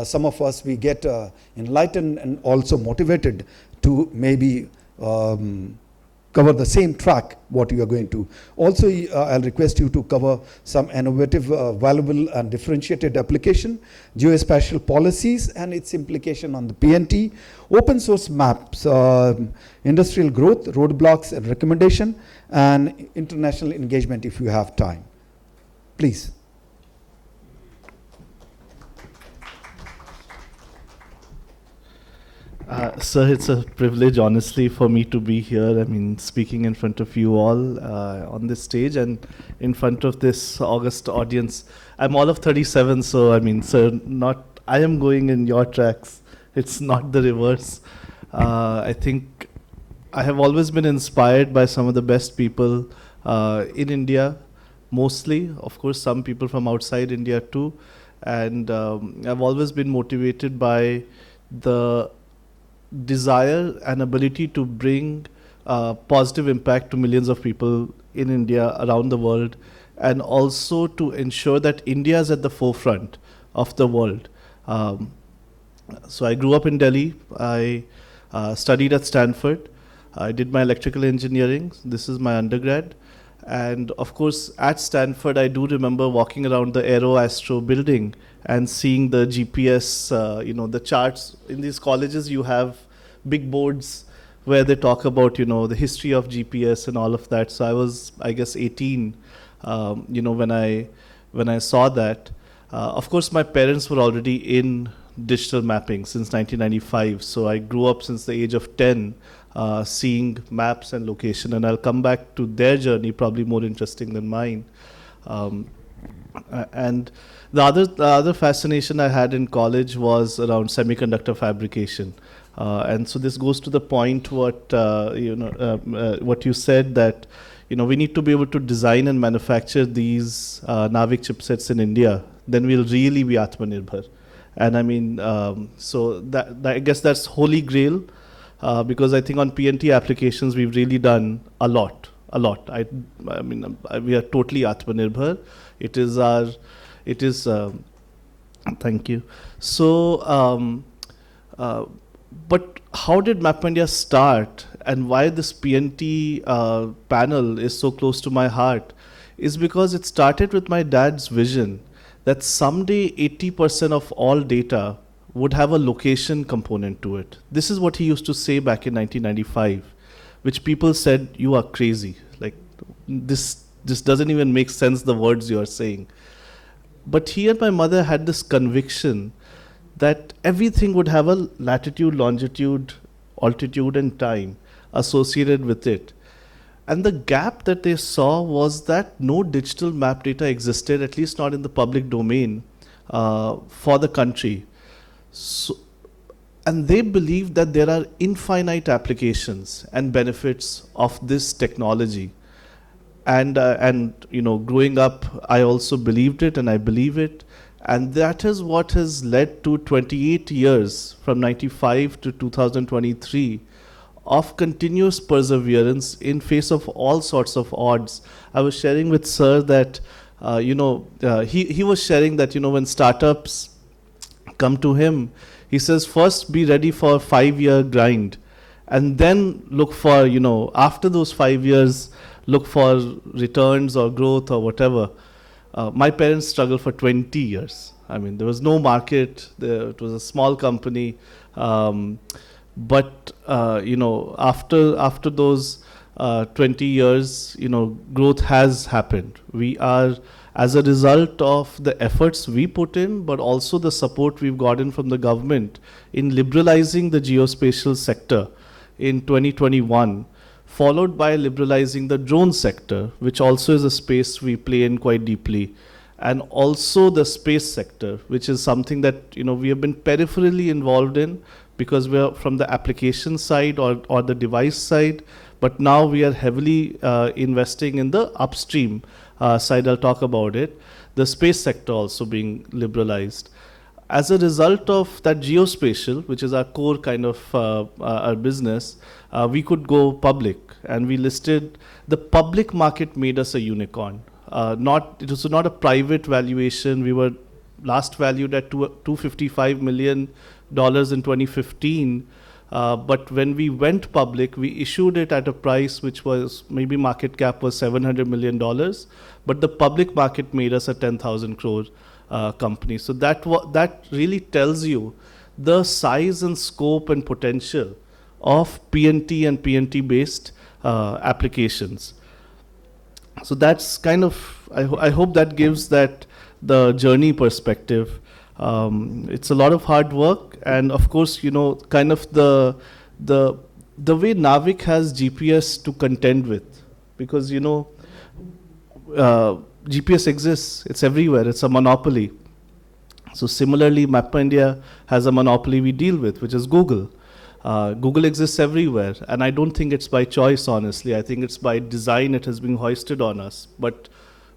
some of us, we get enlightened and also motivated to maybe cover the same track what you are going to. Also, I'll request you to cover some innovative, valuable and differentiated application, geospatial policies and its implication on the PNT, open source maps, industrial growth, roadblocks and recommendation, and international engagement if you have time. Please. Sir, it's a privilege, honestly, for me to be here. I mean, speaking in front of you all on this stage and in front of this august audience. I'm all of 37, so I mean, sir, I am going in your tracks. It's not the reverse. I think I have always been inspired by some of the best people in India, mostly. Of course, some people from outside India too. And I've always been motivated by the desire and ability to bring positive impact to millions of people in India, around the world, and also to ensure that India is at the forefront of the world. So I grew up in Delhi. I studied at Stanford. I did my electrical engineering. This is my undergrad. And of course, at Stanford, I do remember walking around the Aero Astro building and seeing the GPS, the charts. In these colleges, you have big boards where they talk about, the history of GPS and all of that. So I was, I guess, 18, when I saw that. Of course, my parents were already in digital mapping since 1995. So I grew up since the age of 10, seeing maps and location. And I'll come back to their journey, probably more interesting than mine. And the other fascination I had in college was around semiconductor fabrication. And so this goes to the point what you said, that we need to be able to design and manufacture these Navik chipsets in India. Then we'll really be Atmanirbhar. And I mean, so that I guess that's holy grail, because I think on PNT applications we've really done a lot. I mean, we are totally Atmanirbhar. Thank you. So, but how did MapmyIndia start, and why this PNT panel is so close to my heart is because it started with my dad's vision that someday 80% of all data would have a location component to it. This is what he used to say back in 1995, which people said, you are crazy. Like, this doesn't even make sense, the words you are saying. But he and my mother had this conviction that everything would have a latitude, longitude, altitude, and time associated with it. And the gap that they saw was that no digital map data existed, at least not in the public domain, for the country. So, and they believed that there are infinite applications and benefits of this technology. And growing up, I also believed it, and I believe it. And that is what has led to 28 years, from 95 to 2023, of continuous perseverance in face of all sorts of odds. I was sharing with Sir that, he was sharing that, when startups come to him, he says, first be ready for a 5-year grind, and then look for, after those 5 years, look for returns or growth or whatever. My parents struggled for 20 years. I mean, there was no market. It was a small company. But after those 20 years, growth has happened. We are, as a result of the efforts we put in, but also the support we've gotten from the government in liberalizing the geospatial sector in 2021, followed by liberalizing the drone sector, which also is a space we play in quite deeply, and also the space sector, which is something that we have been peripherally involved in, because we are from the application side or the device side, but now we are heavily investing in the upstream side. I'll talk about it. The space sector also being liberalized. As a result of that geospatial, which is our core kind of our business, we could go public, and we listed. The public market made us a unicorn. It was not a private valuation. We were last valued at $255 million in 2015. But when we went public, we issued it at a price which was, maybe market cap was $700 million. But the public market made us a 10,000 crore company. So that really tells you the size and scope and potential of PNT and PNT-based applications. So that's kind of, I hope that gives that the journey perspective. It's a lot of hard work, and of course, kind of the way Navik has GPS to contend with, because GPS exists, it's everywhere, it's a monopoly. So similarly, MapmyIndia has a monopoly we deal with, which is Google. Google exists everywhere, and I don't think it's by choice, honestly. I think it's by design. It has been hoisted on us. But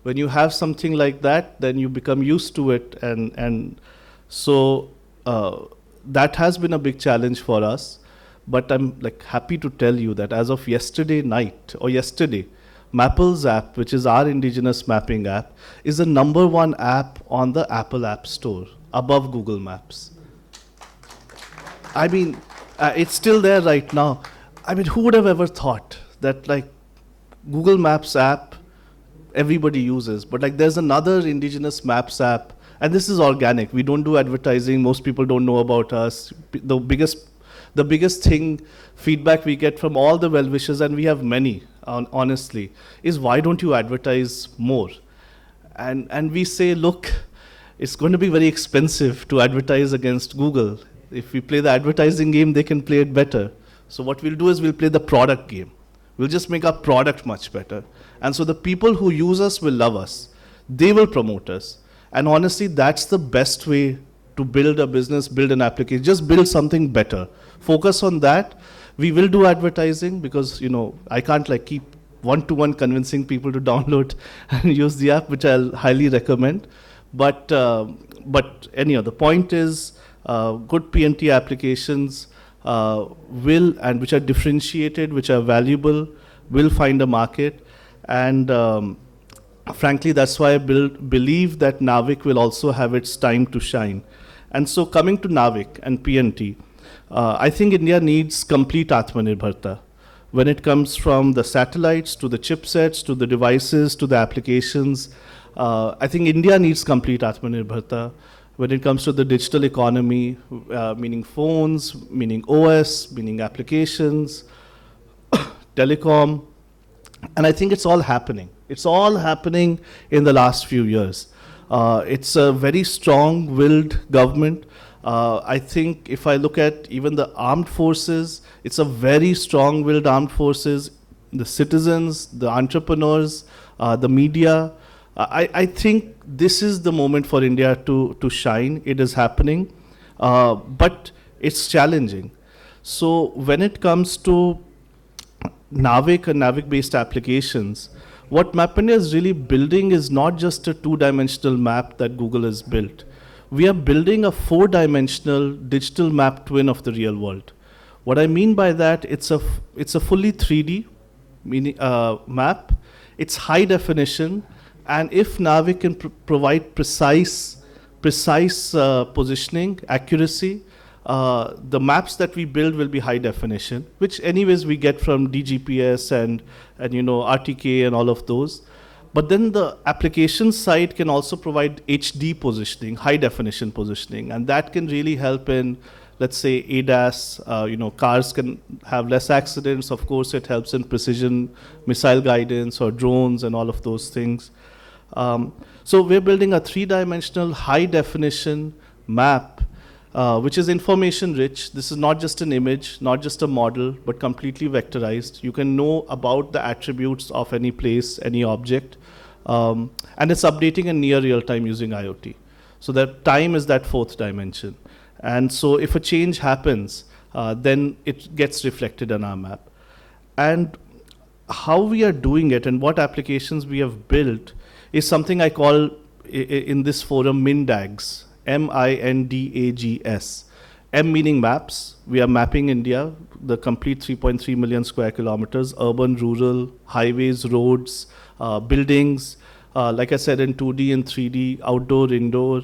when you have something like that, then you become used to it, and so that has been a big challenge for us. But I'm happy to tell you that as of yesterday night, or yesterday, Mapple's app, which is our indigenous mapping app, is the #1 app on the Apple App Store, above Google Maps. I mean, it's still there right now. I mean, who would have ever thought that Google Maps app everybody uses. But like there's another indigenous maps app, and this is organic. We don't do advertising. Most people don't know about us. The biggest thing, feedback we get from all the well-wishers, and we have many, honestly, is why don't you advertise more? And we say, look, it's going to be very expensive to advertise against Google. If we play the advertising game, they can play it better. So what we'll do is we'll play the product game. We'll just make our product much better. And so the people who use us will love us. They will promote us. And honestly, that's the best way to build a business, build an application. Just build something better. Focus on that. We will do advertising because, I can't like keep one-to-one convincing people to download and use the app, which I'll highly recommend. But anyhow, the point is good PNT applications which are differentiated, which are valuable, will find a market. And frankly, that's why I believe that Navik will also have its time to shine. And so coming to Navik and PNT, I think India needs complete Atmanirbharta. When it comes from the satellites to the chipsets to the devices to the applications, I think India needs complete Atmanirbharta. When it comes to the digital economy, meaning phones, meaning OS, meaning applications, telecom, and I think it's all happening. It's all happening in the last few years. It's a very strong-willed government. I think if I look at even the armed forces, it's a very strong-willed armed forces, the citizens, the entrepreneurs, the media. I think this is the moment for India to shine. It is happening, but it's challenging. So when it comes to Navik and Navik-based applications, what MapmyIndia is really building is not just a two-dimensional map that Google has built. We are building a four-dimensional digital map twin of the real world. What I mean by that, it's a fully 3D map. It's high definition, and if Navik can provide precise positioning, accuracy, the maps that we build will be high definition, which anyways we get from DGPS and RTK and all of those. But then the application side can also provide HD positioning, high definition positioning, and that can really help in, let's say, ADAS. Cars can have less accidents. Of course, it helps in precision missile guidance or drones and all of those things. So we're building a three-dimensional high definition map, which is information rich. This is not just an image, not just a model, but completely vectorized. You can know about the attributes of any place, any object. And it's updating in near real time using IoT. So that time is that fourth dimension. And so if a change happens, then it gets reflected on our map. And how we are doing it and what applications we have built is something I call in this forum MINDAGs, MINDAGS. M meaning maps. We are mapping India, the complete 3.3 million square kilometers, urban, rural, highways, roads, buildings, like I said, in 2D and 3D, outdoor, indoor.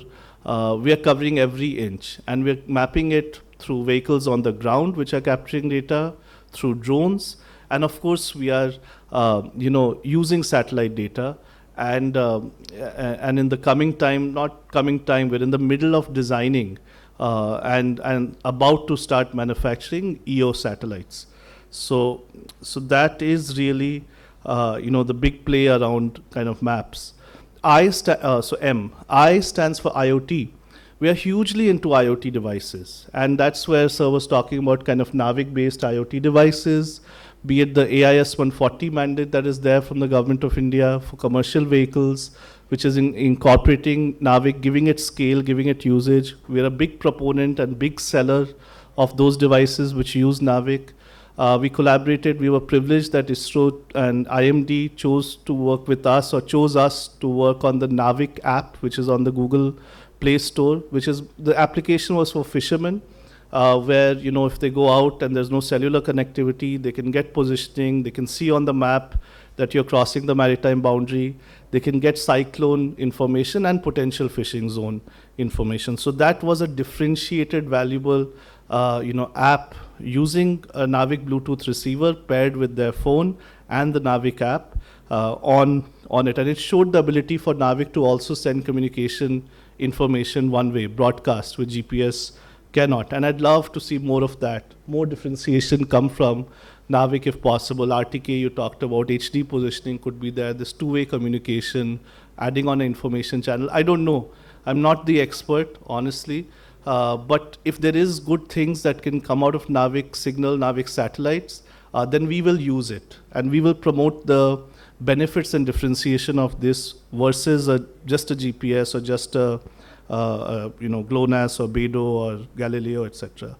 We are covering every inch, and we're mapping it through vehicles on the ground, which are capturing data, through drones, and of course we are, using satellite data. And in the coming time, we're in the middle of designing and about to start manufacturing EO satellites. So that is really, the big play around kind of maps. I stands for IoT. We are hugely into IoT devices, and that's where Sir was talking about kind of Navik-based IoT devices, be it the AIS 140 mandate that is there from the Government of India for commercial vehicles, which is incorporating Navik, giving it scale, giving it usage. We're a big proponent and big seller of those devices which use Navik. We collaborated. We were privileged that ISRO and IMD chose to work with us, or chose us to work on the Navik app, which is on the Google Play Store, which is, the application was for fishermen, where, if they go out and there's no cellular connectivity, they can get positioning, they can see on the map that you're crossing the maritime boundary, they can get cyclone information and potential fishing zone information. So that was a differentiated, valuable, app using a Navik Bluetooth receiver paired with their phone and the Navik app, on it, and it showed the ability for Navig to also send communication information one way, broadcast, which GPS cannot. And I'd love to see more of that, more differentiation come from Navig if possible. RTK you talked about, HD positioning could be there, this two-way communication, adding on an information channel. I don't know. I'm not the expert, honestly. But if there is good things that can come out of Navig signal, Navig satellites, then we will use it. And we will promote the benefits and differentiation of this versus just a GPS or just a GLONASS or Beidou or Galileo, etc.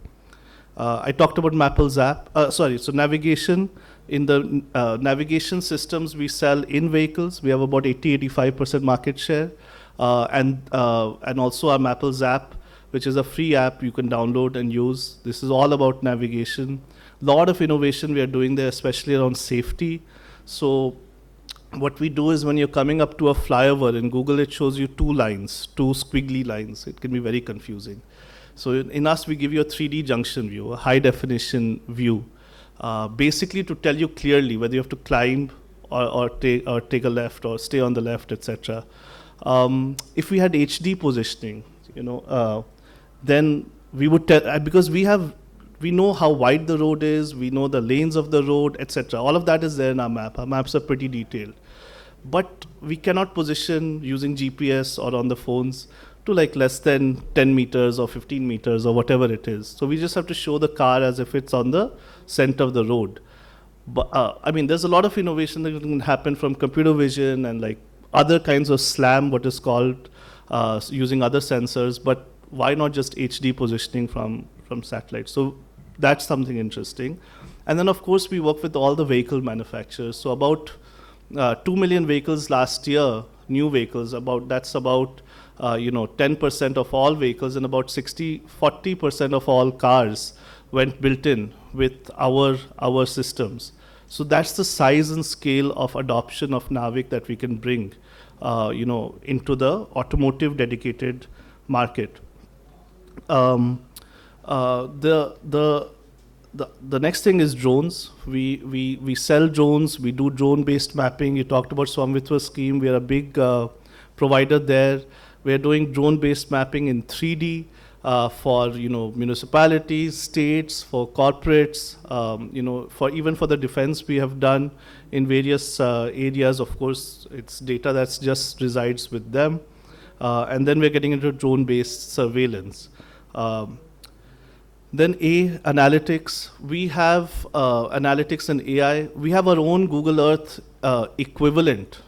I talked about Mapple's app. So navigation. In the navigation systems we sell in vehicles, we have about 80-85% market share. And also our Mapple's app, which is a free app you can download and use. This is all about navigation. A lot of innovation we are doing there, especially around safety. So what we do is when you're coming up to a flyover in Google, it shows you two squiggly lines. It can be very confusing. So in us, we give you a 3D junction view, a high definition view, basically to tell you clearly whether you have to climb or take a left or stay on the left, etc. If we had HD positioning, then we would tell, because we know how wide the road is, we know the lanes of the road, etc. All of that is there in our map. Our maps are pretty detailed. But we cannot position using GPS or on the phones to like less than 10 meters or 15 meters or whatever it is. So we just have to show the car as if it's on the center of the road. But there's a lot of innovation that can happen from computer vision and like other kinds of SLAM, what is called, using other sensors, but why not just HD positioning from satellites? So that's something interesting. And then, of course, we work with all the vehicle manufacturers. So about 2 million vehicles last year, new vehicles, that's about 10% of all vehicles, and about 40% of all cars went built in with our systems. So that's the size and scale of adoption of Navig that we can bring into the automotive dedicated market. The next thing is drones. We sell drones. We do drone-based mapping. You talked about Swamvitva scheme. We are a big provider there. We are doing drone-based mapping in 3D for municipalities, states, for corporates. Even for the defense, we have done in various areas. Of course, it's data that just resides with them. And then we're getting into drone-based surveillance. Then analytics. We have analytics and AI. We have our own Google Earth equivalent,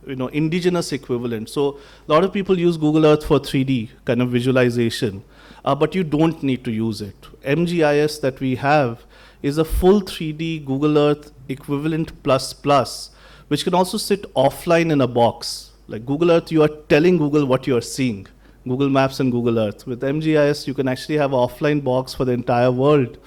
indigenous equivalent. So a lot of people use Google Earth for 3D kind of visualization, but you don't need to use it. MGIS that we have is a full 3D Google Earth equivalent plus, which can also sit offline in a box. Like Google Earth, you are telling Google what you are seeing. Google Maps and Google Earth. With MGIS, you can actually have an offline box for the entire world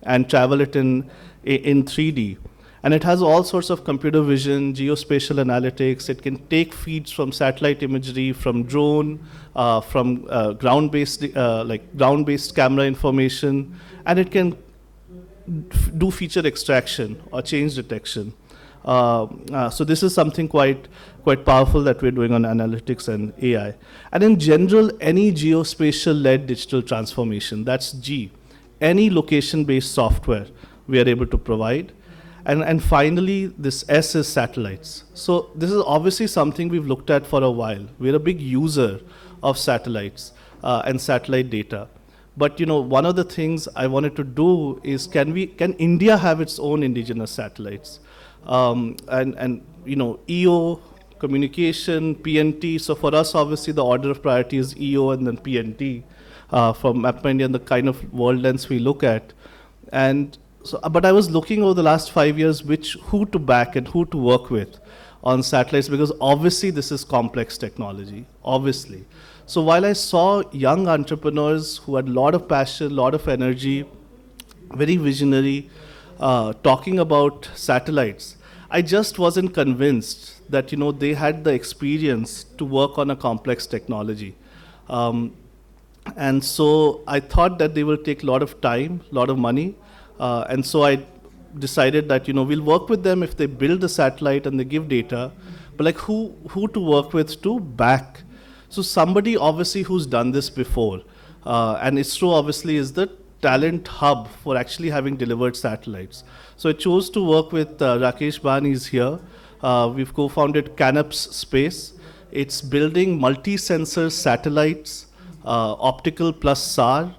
and travel it in 3D. And it has all sorts of computer vision, geospatial analytics. It can take feeds from satellite imagery, from drone, from ground-based camera information, and it can do feature extraction or change detection. So this is something quite powerful that we're doing on analytics and AI. And in general, any geospatial-led digital transformation, that's G. Any location-based software we are able to provide. And finally, this S is satellites. So this is obviously something we've looked at for a while. We're a big user of satellites and satellite data. But one of the things I wanted to do is, can India have its own indigenous satellites? EO, communication, PNT. So for us, obviously, the order of priority is EO and then PNT from MapmyIndia and the kind of world lens we look at. But I was looking over the last 5 years who to back and who to work with on satellites, because obviously this is complex technology, obviously. So while I saw young entrepreneurs who had a lot of passion, a lot of energy, very visionary, talking about satellites, I just wasn't convinced that they had the experience to work on a complex technology. And so I thought that they will take a lot of time, a lot of money. And so I decided that, we'll work with them if they build the satellite and they give data, but like who to work with to back. So somebody obviously who's done this before, and ISRO obviously is the talent hub for actually having delivered satellites. So I chose to work with Rakesh Bhan is here. We've co-founded Canaps Space. It's building multi-sensor satellites, optical plus SAR,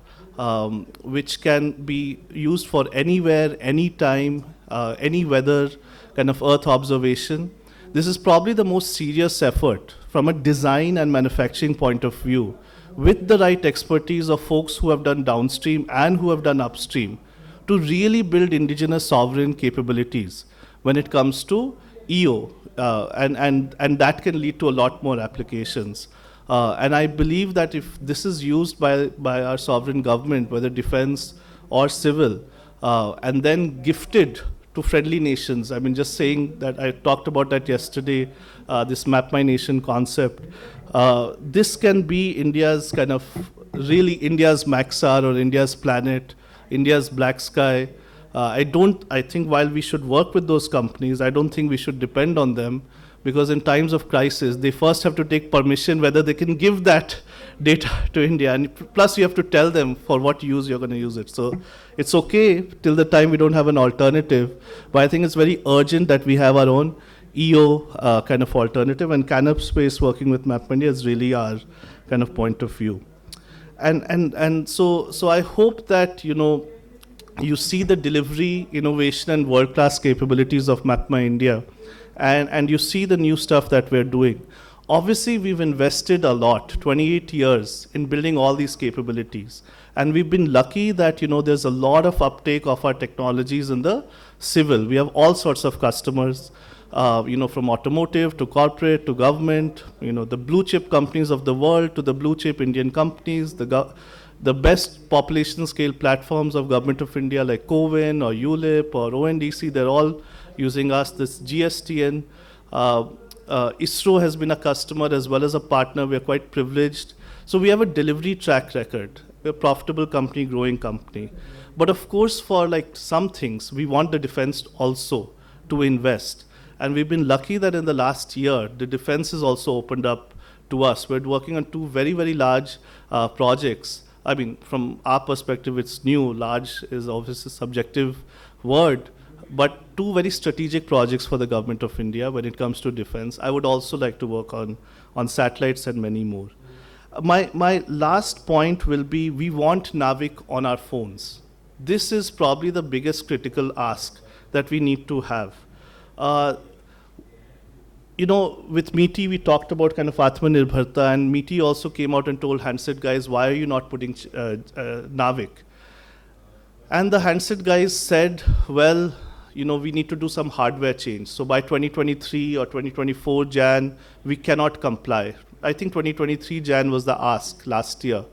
which can be used for anywhere, anytime, any weather, kind of Earth observation. This is probably the most serious effort from a design and manufacturing point of view, with the right expertise of folks who have done downstream and who have done upstream, to really build indigenous sovereign capabilities when it comes to EO, and that can lead to a lot more applications. And I believe that if this is used by our sovereign government, whether defense or civil, and then gifted to friendly nations, I mean, just saying that, I talked about that yesterday, this Map My Nation concept, this can be India's kind of, really India's Maxar or India's planet, India's black sky. I think while we should work with those companies, I don't think we should depend on them, because in times of crisis, they first have to take permission whether they can give that data to India. And plus you have to tell them for what use you're going to use it. So it's okay till the time we don't have an alternative. But I think it's very urgent that we have our own EO kind of alternative. And Canop Space working with MapmyIndia is really our kind of point of view. And so I hope that, you see the delivery, innovation, and world-class capabilities of MapmyIndia, and you see the new stuff that we're doing. Obviously, we've invested a lot, 28 years, in building all these capabilities. And we've been lucky that, there's a lot of uptake of our technologies in the civil. We have all sorts of customers, from automotive to corporate to government, the blue chip companies of the world to the blue chip Indian companies, the best population scale platforms of Government of India like CoWIN or ULIP or ONDC, they're all using us. This GSTN, ISRO has been a customer as well as a partner. We're quite privileged. So we have a delivery track record. We're a profitable company, growing company. But of course, for like some things, we want the defense also to invest. And we've been lucky that in the last year, the defense has also opened up to us. We're working on two very, very large projects. I mean, from our perspective, it's new. Large is obviously a subjective word, but two very strategic projects for the Government of India when it comes to defense. I would also like to work on satellites and many more. My last point will be, we want NAVIC on our phones. This is probably the biggest critical ask that we need to have. With MITI, we talked about kind of Atmanirbharta, and MITI also came out and told handset guys, why are you not putting NAVIC? And the handset guys said, well, we need to do some hardware change. So by 2023 or 2024 Jan, we cannot comply. I think 2023 Jan was the ask last year.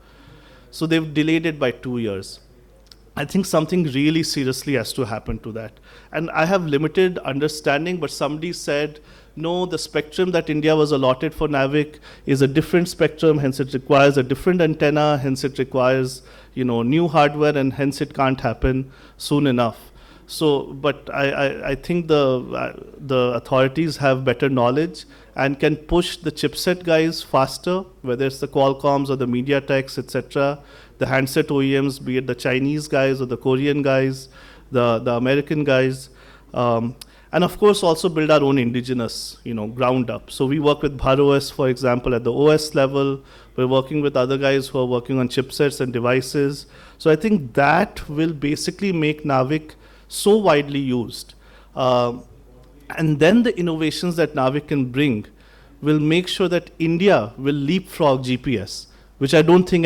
So they've delayed it by 2 years. I think something really seriously has to happen to that. And I have limited understanding, but somebody said, no, the spectrum that India was allotted for NAVIC is a different spectrum, hence it requires a different antenna, hence it requires, new hardware, and hence it can't happen soon enough. So, but I think the authorities have better knowledge and can push the chipset guys faster, whether it's the Qualcomms or the MediaTeks, etc., the handset OEMs, be it the Chinese guys or the Korean guys, the American guys, and of course also build our own indigenous, ground up. So we work with BharOS, for example, at the OS level. We're working with other guys who are working on chipsets and devices. So I think that will basically make NAVIC so widely used. And then the innovations that NAVIC can bring will make sure that India will leapfrog GPS, which I don't think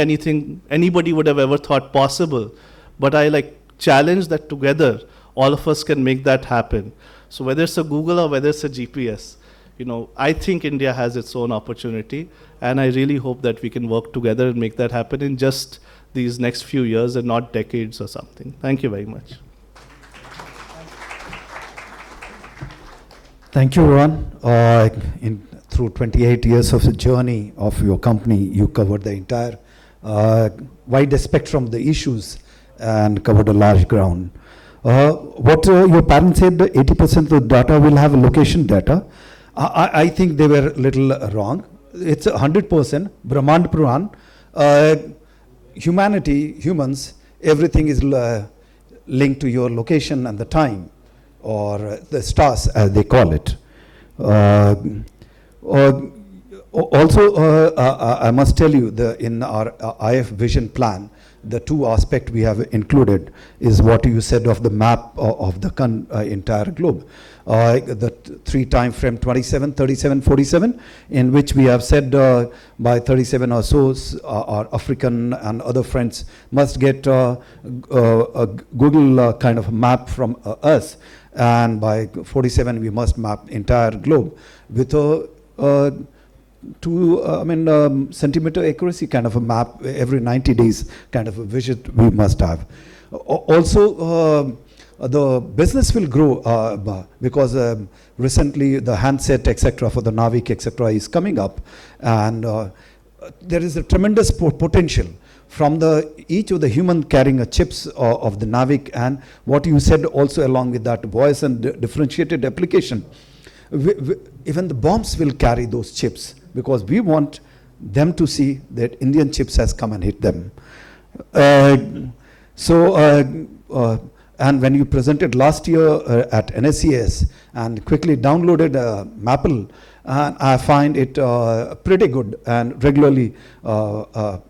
anybody would have ever thought possible. But I challenge that together, all of us can make that happen. So whether it's a Google or whether it's a GPS, I think India has its own opportunity. And I really hope that we can work together and make that happen in just these next few years and not decades or something. Thank you very much. Thank you, Rohan. Through 28 years of the journey of your company, you covered the entire wide spectrum of the issues and covered a large ground. What your parents said, 80% of the data will have location data. I think they were a little wrong. It's 100%, Brahmand Puran. Humans, everything is linked to your location and the time, or the stars as they call it. Also, I must tell you, in our IF vision plan, the two aspects we have included is what you said of the map of the entire globe. The three time frame 27, 37, 47, in which we have said by 37 or so, our African and other friends must get a Google kind of map from us, and by 47 we must map entire globe with a centimeter accuracy kind of a map every 90 days kind of a visit we must have. Also, the business will grow because recently the handset etc. for the Navik etc. is coming up, and there is a tremendous potential from each of the human carrying a chips of the Navik, and what you said also along with that voice and differentiated application. Even the bombs will carry those chips, because we want them to see that Indian chips has come and hit them. And when you presented last year at NSCS and quickly downloaded Maple, and I find it pretty good, and regularly,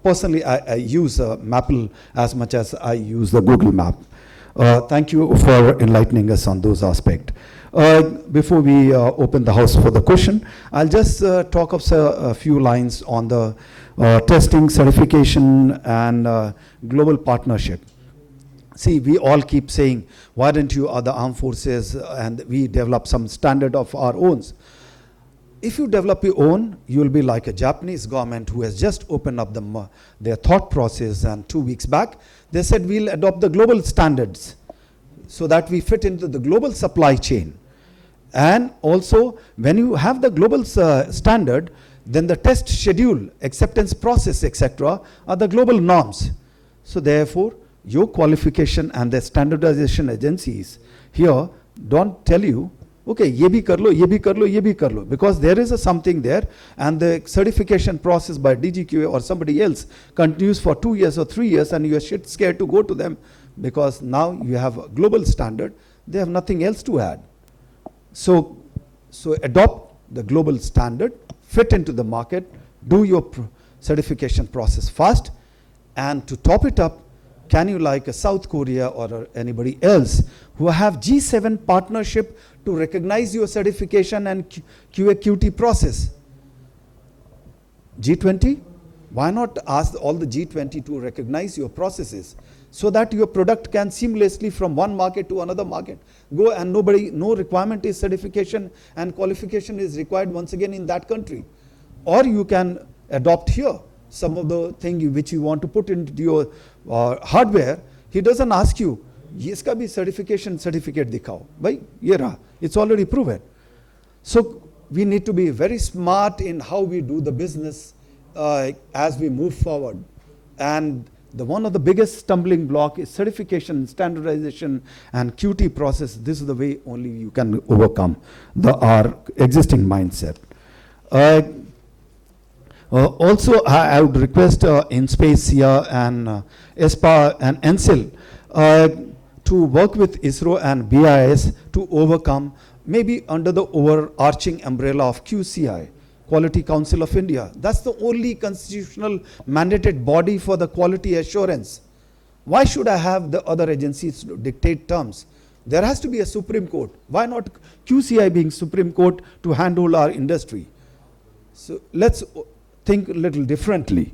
personally, I use Maple as much as I use the Google map. Thank you for enlightening us on those aspects. Before we open the house for the question, I'll just talk of a few lines on the testing, certification, and global partnership. See, we all keep saying, why don't you other armed forces and we develop some standard of our own? If you develop your own, you will be like a Japanese government who has just opened up their thought process, and 2 weeks back, they said we'll adopt the global standards so that we fit into the global supply chain. And also, when you have the global standard, then the test schedule, acceptance process, etc. are the global norms. So therefore, your qualification and the standardization agencies here don't tell you, okay, ye bhi kar lo, ye bhi kar lo, ye bhi kar lo, because there is something there, and the certification process by DGQA or somebody else continues for 2 years or 3 years, and you are shit scared to go to them, because now you have a global standard, they have nothing else to add. So adopt the global standard, fit into the market, do your certification process fast, and to top it up, can you like a South Korea or anybody else who have G7 partnership to recognize your certification and QA/QT process? G20? Why not ask all the G20 to recognize your processes so that your product can seamlessly from one market to another market go, and no requirement is certification and qualification is required once again in that country. Or you can adopt here some of the thing which you want to put into your hardware. He doesn't ask you, iska bhi certificate dikhao. Bhai, ye raha. It's already proven. So we need to be very smart in how we do the business as we move forward. And one of the biggest stumbling block is certification, standardization, and QT process. This is the way only you can overcome our existing mindset. Also, I would request InSpace, SIA, and ESPA and ENSIL to work with ISRO and BIS to overcome, maybe under the overarching umbrella of QCI, Quality Council of India. That's the only constitutional mandated body for the quality assurance. Why should I have the other agencies dictate terms? There has to be a Supreme Court. Why not QCI being Supreme Court to handle our industry? So let's think a little differently.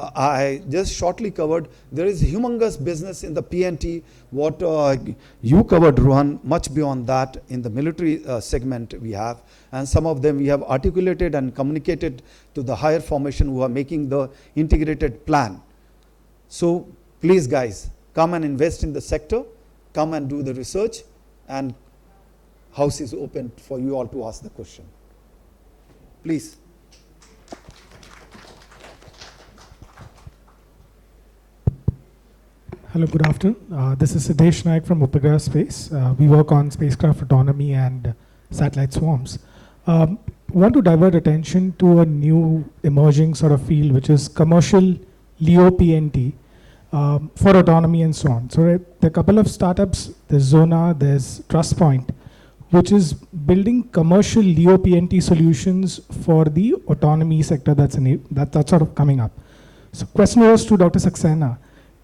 I just shortly covered, there is humongous business in the PNT, what you covered, Rohan, much beyond that in the military segment we have, and some of them we have articulated and communicated to the higher formation who are making the integrated plan. So please guys, come and invest in the sector, come and do the research, and house is open for you all to ask the question. Please. Hello, good afternoon. This is Siddesh Naik from Upagraha Space. We work on spacecraft autonomy and satellite swarms. Want to divert attention to a new emerging sort of field, which is commercial LEO PNT for autonomy and so on. So there are a couple of startups, there's Zona, there's TrustPoint, which is building commercial LEO PNT solutions for the autonomy sector that's sort of coming up. So question was to Dr. Saxena,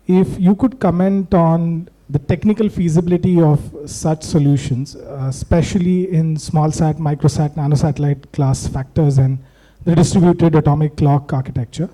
if you could comment on the technical feasibility of such solutions, especially in small sat, microsat, nanosatellite class factors and the distributed atomic clock architecture.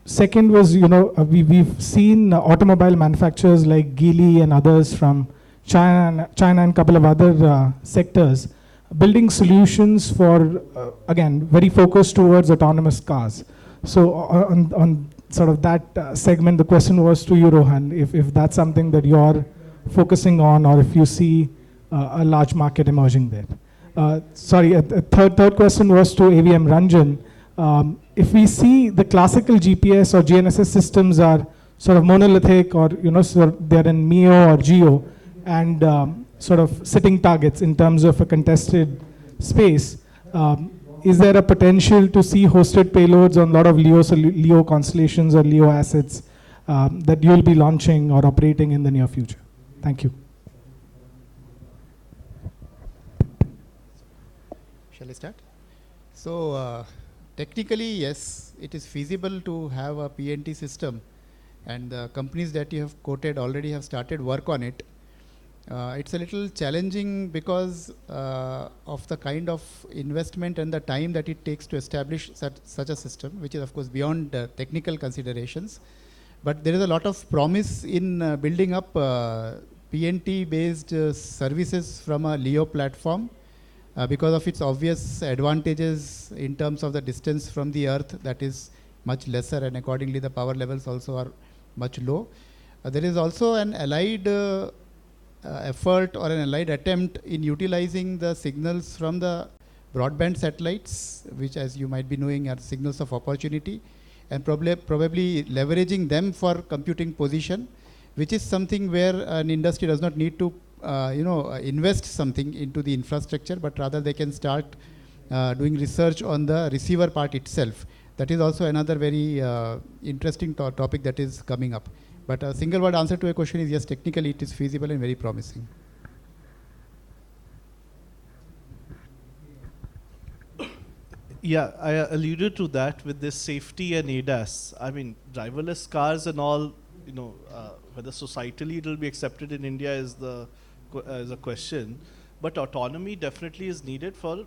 Second was, we've seen automobile manufacturers like Geely and others from China and a couple of other sectors building solutions for, again, very focused towards autonomous cars. So on sort of that segment, the question was to you, Rohan, if that's something that you're focusing on or if you see a large market emerging there. Sorry, a third question was to AVM Ranjan. If we see the classical GPS or GNSS systems are sort of monolithic or, they're in MEO or GEO and sort of sitting targets in terms of a contested space, is there a potential to see hosted payloads on a lot of LEO constellations or LEO assets that you'll be launching or operating in the near future? Thank you. Shall I start? So technically, yes, it is feasible to have a PNT system, and the companies that you have quoted already have started work on it. It's a little challenging because of the kind of investment and the time that it takes to establish such a system, which is of course beyond technical considerations. But there is a lot of promise in building up PNT based services from a LEO platform because of its obvious advantages in terms of the distance from the Earth that is much lesser, and accordingly the power levels also are much low. There is also an allied effort or an allied attempt in utilizing the signals from the broadband satellites, which as you might be knowing are signals of opportunity, and probably leveraging them for computing position, which is something where an industry does not need to invest something into the infrastructure, but rather they can start doing research on the receiver part itself. That is also another very interesting topic that is coming up. But a single word answer to a question is yes, technically it is feasible and very promising. Yeah, I alluded to that with this safety and ADAS. I mean, driverless cars and all, whether societally it will be accepted in India is a question. But autonomy definitely is needed for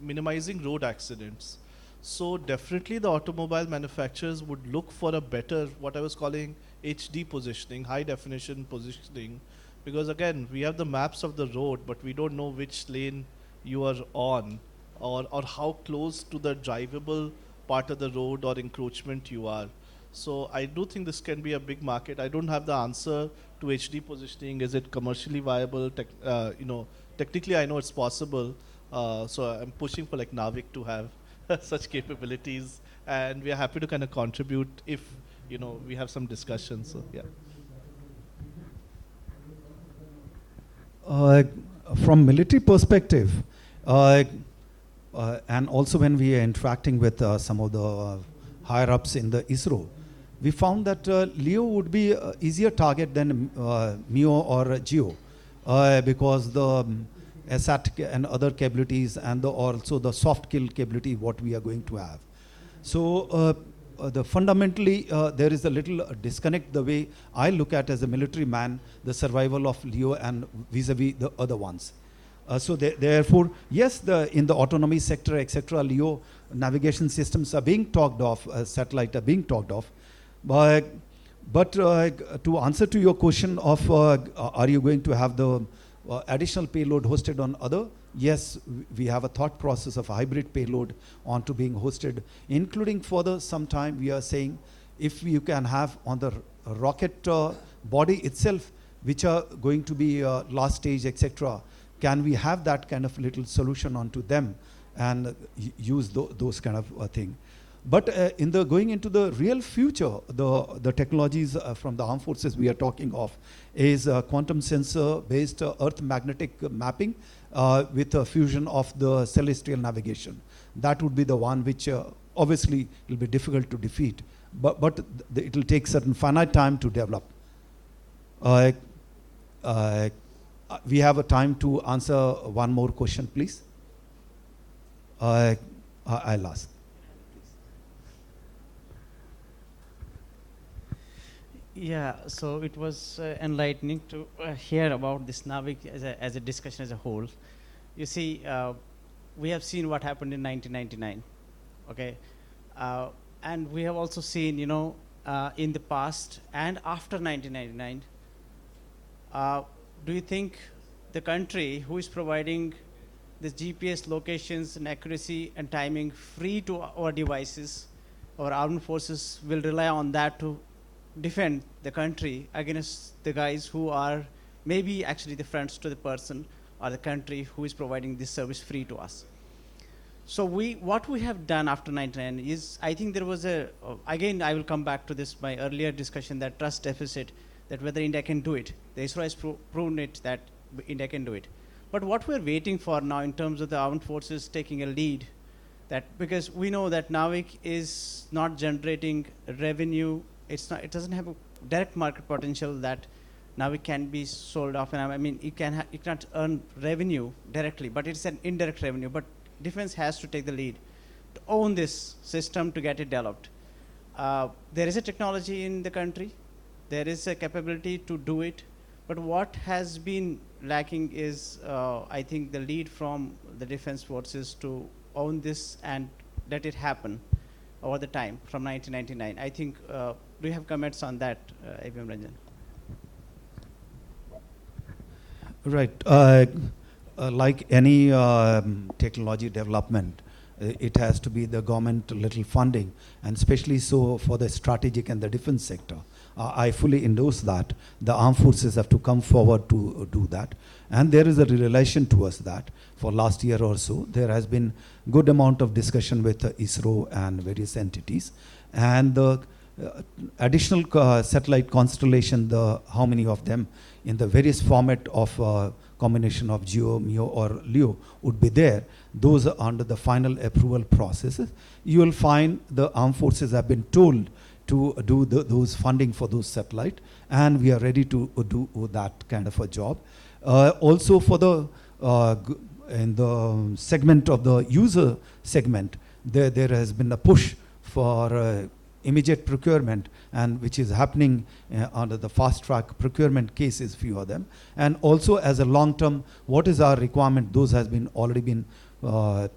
minimizing road accidents. So definitely the automobile manufacturers would look for a better, what I was calling HD positioning, high definition positioning, because again, we have the maps of the road, but we don't know which lane you are on or how close to the drivable part of the road or encroachment you are. So I do think this can be a big market. I don't have the answer to HD positioning. Is it commercially viable? Technically I know it's possible. So I'm pushing for like Navik to have such capabilities, and we are happy to kind of contribute if we have some discussions. So yeah. From military perspective, and also when we are interacting with some of the higher ups in the ISRO, we found that LEO would be an easier target than MEO or GEO because the SAT and other capabilities and also the soft kill capability what we are going to have. So fundamentally there is a little disconnect the way I look at as a military man the survival of LEO and vis-a-vis the other ones. So therefore, yes, in the autonomy sector, etc., LEO navigation systems are being talked of, satellite are being talked of. But to answer to your question of are you going to have the additional payload hosted on other? Yes, we have a thought process of hybrid payload onto being hosted, including further sometime we are saying if you can have on the rocket body itself, which are going to be last stage, etc., can we have that kind of little solution onto them and use those kind of thing. But in the going into the real future, the technologies from the armed forces we are talking of is quantum sensor based earth magnetic mapping with a fusion of the celestial navigation. That would be the one which obviously will be difficult to defeat, but it will take certain finite time to develop. We have a time to answer one more question, please. I'll ask. Yeah, so it was enlightening to hear about this NAVIC as a discussion as a whole. You see, we have seen what happened in 1999, okay? And we have also seen, in the past and after 1999, do you think the country who is providing this GPS locations and accuracy and timing free to our devices, our armed forces will rely on that to defend the country against the guys who are maybe actually the friends to the person or the country who is providing this service free to us? So what we have done after 99 is, I think there was again, I will come back to this, my earlier discussion, that trust deficit, that whether India can do it. The ISRO has proven it that India can do it. But what we're waiting for now in terms of the armed forces taking a lead, that because we know that NAVIC is not generating revenue, it doesn't have a direct market potential that NAVIC can be sold off, and I mean it can't earn revenue directly, but it's an indirect revenue. But defense has to take the lead to own this system to get it developed. There is a technology in the country, there is a capability to do it, but what has been lacking is, I think, the lead from the defense forces to own this and let it happen over the time from 1999. I think, do you have comments on that, ABM Ranjan? Right. Like any technology development, it has to be the government little funding, and especially so for the strategic and the defense sector. I fully endorse that. The armed forces have to come forward to do that. And there is a relation towards that. For last year or so, there has been good amount of discussion with ISRO and various entities. And the additional satellite constellation, how many of them in the various format of combination of GEO, MEO or LEO would be there. Those are under the final approval processes. You will find the armed forces have been told to do those funding for those satellite, and we are ready to do that kind of a job. Also for the in the segment of the user segment, there has been a push for immediate procurement, and which is happening under the fast track procurement cases, few of them. And also as a long term, what is our requirement? Those has been already been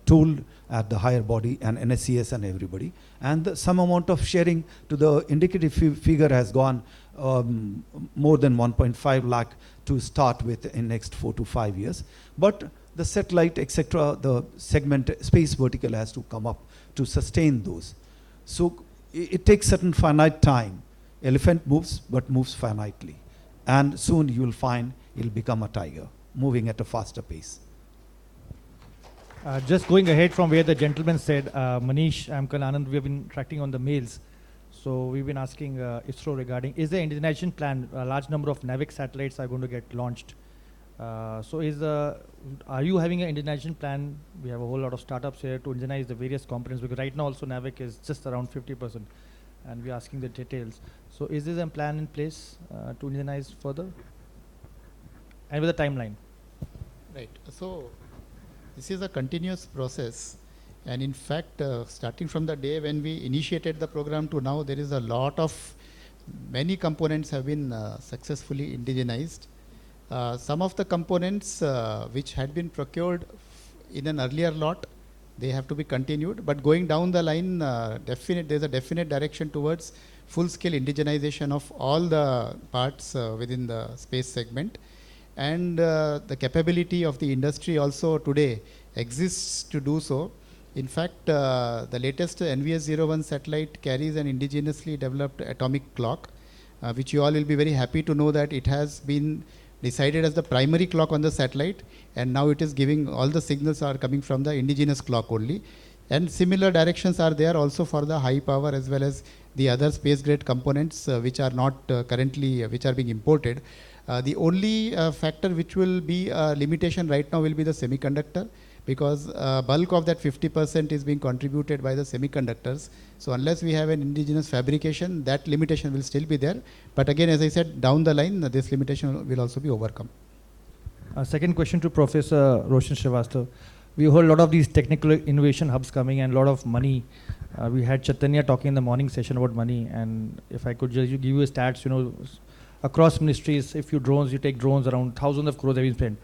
told at the higher body and NSCS and everybody. And some amount of sharing to the indicative figure has gone more than 1.5 lakh to start with in next 4 to 5 years. But the satellite, etc., the segment space vertical has to come up to sustain those. So it takes certain finite time. Elephant moves, but moves finitely. And soon you will find it will become a tiger, moving at a faster pace. Just going ahead from where the gentleman said, Manish, Amkal, Anand, we have been tracking on the mails. So we've been asking ISRO regarding, is there indigenization plan? A large number of NAVIC satellites are going to get launched. So are you having an indigenization plan? We have a whole lot of startups here to indigenize the various components, because right now also NAVIC is just around 50%, and we're asking the details. So is this a plan in place to indigenize further? And with a timeline? Right. So this is a continuous process, and in fact, starting from the day when we initiated the program to now, there is a lot of, many components have been successfully indigenized. Some of the components which had been procured in an earlier lot, they have to be continued, but going down the line, there's a definite direction towards full-scale indigenization of all the parts within the space segment. And the capability of the industry also today exists to do so. In fact, the latest NVS-01 satellite carries an indigenously developed atomic clock, which you all will be very happy to know that it has been decided as the primary clock on the satellite, and now it is giving, all the signals are coming from the indigenous clock only. And similar directions are there also for the high power as well as the other space grade components which are not currently, which are being imported. The only factor which will be a limitation right now will be the semiconductor, because bulk of that 50% is being contributed by the semiconductors. So unless we have an indigenous fabrication, that limitation will still be there. But again, as I said, down the line, this limitation will also be overcome. Second question to Professor Roshan Srivastava. We heard a lot of these technical innovation hubs coming and a lot of money. We had Chaitanya talking in the morning session about money, and if I could just give you a stats, you know, across ministries, if you take drones, around thousands of crores have been spent.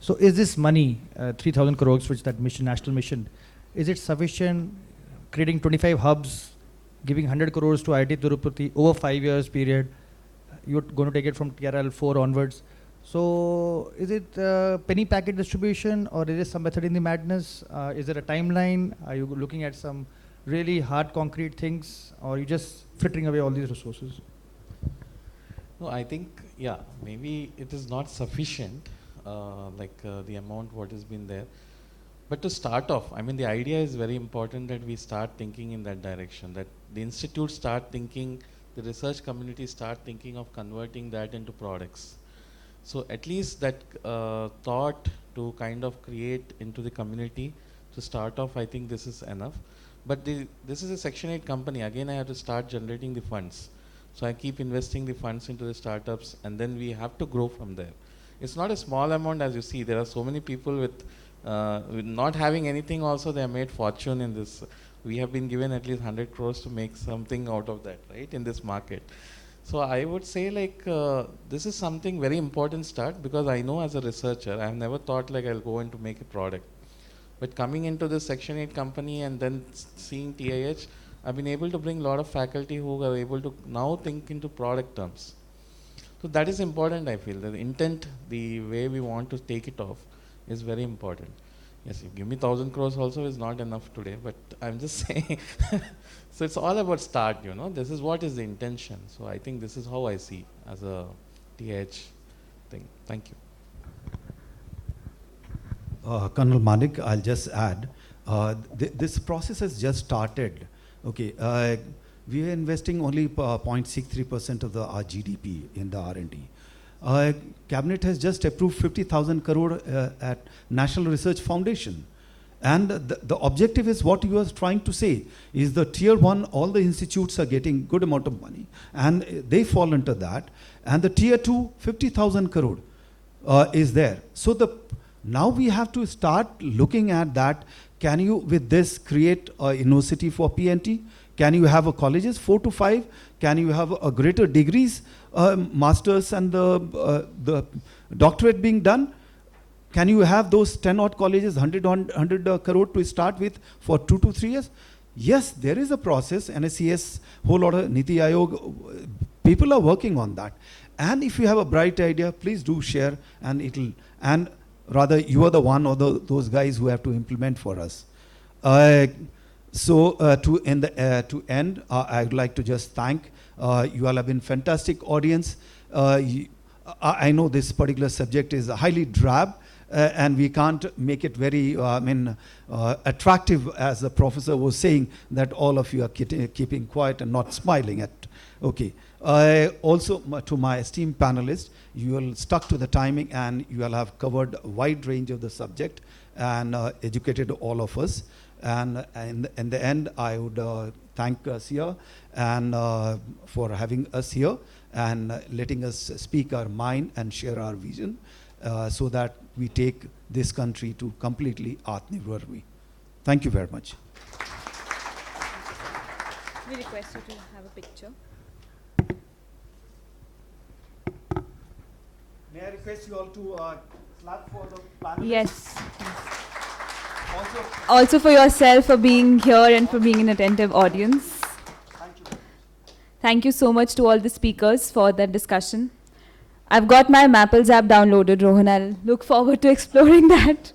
So is this money, 3,000 crores, which that mission, national mission, is it sufficient, creating 25 hubs, giving 100 crores to IIT Tirupati over 5 years period? You're going to take it from TRL 4 onwards. So is it penny packet distribution, or is it some method in the madness? Is there a timeline? Are you looking at some really hard concrete things, or are you just frittering away all these resources? No, I think, yeah, maybe it is not sufficient, the amount what has been there. But to start off, I mean, the idea is very important that we start thinking in that direction, that the institute start thinking, the research community start thinking of converting that into products. So at least that thought to kind of create into the community to start off, I think this is enough. But this is a Section 8 company. Again, I have to start generating the funds. So I keep investing the funds into the startups, and then we have to grow from there. It's not a small amount, as you see. There are so many people with not having anything also, they have made fortune in this. We have been given at least 100 crores to make something out of that, right, in this market. So I would say this is something very important start, because I know as a researcher, I have never thought like I'll go in to make a product. But coming into this Section 8 company and then seeing TIH, I've been able to bring a lot of faculty who are able to now think into product terms. So that is important, I feel. The intent, the way we want to take it off is very important. Yes, you give me 1,000 crores also is not enough today, but I'm just saying. So it's all about start, you know. This is what is the intention. So I think this is how I see as a TH thing. Thank you. Colonel Manik, I'll just add, this process has just started. Okay, we are investing only 0.63% of our GDP in the R&D. Cabinet has just approved 50,000 crore at National Research Foundation. And the objective is what you are trying to say, is the tier 1, all the institutes are getting good amount of money, and they fall into that. And the tier 2, 50,000 crore is there. So now we have to start looking at that. Can you, with this, create a university for PNT? Can you have a colleges, 4 to 5? Can you have a greater degrees, masters and the doctorate being done? Can you have those 10 odd colleges, 100 crore to start with for 2 to 3 years? Yes, there is a process, NSCS, whole lot of Niti Aayog, people are working on that. And if you have a bright idea, please do share, and rather you are the one or those guys who have to implement for us. To end, I would like to just thank you all have been fantastic audience. I know this particular subject is highly drab, and we can't make it very attractive, as the professor was saying, that all of you are keeping quiet and not smiling at. Okay. Also, to my esteemed panelists, you all stuck to the timing, and you all have covered a wide range of the subject and educated all of us. And in the end, I would thank SIA and for having us here and letting us speak our mind and share our vision, so that we take this country to completely Atmanirbhar. Thank you very much. We request you to have a picture. May I request you all to clap for the panelists? Yes. Also for yourself for being here and for being an attentive audience. Thank you. Thank you so much to all the speakers for that discussion. I've got my Mappls app downloaded, Rohan. I'll look forward to exploring that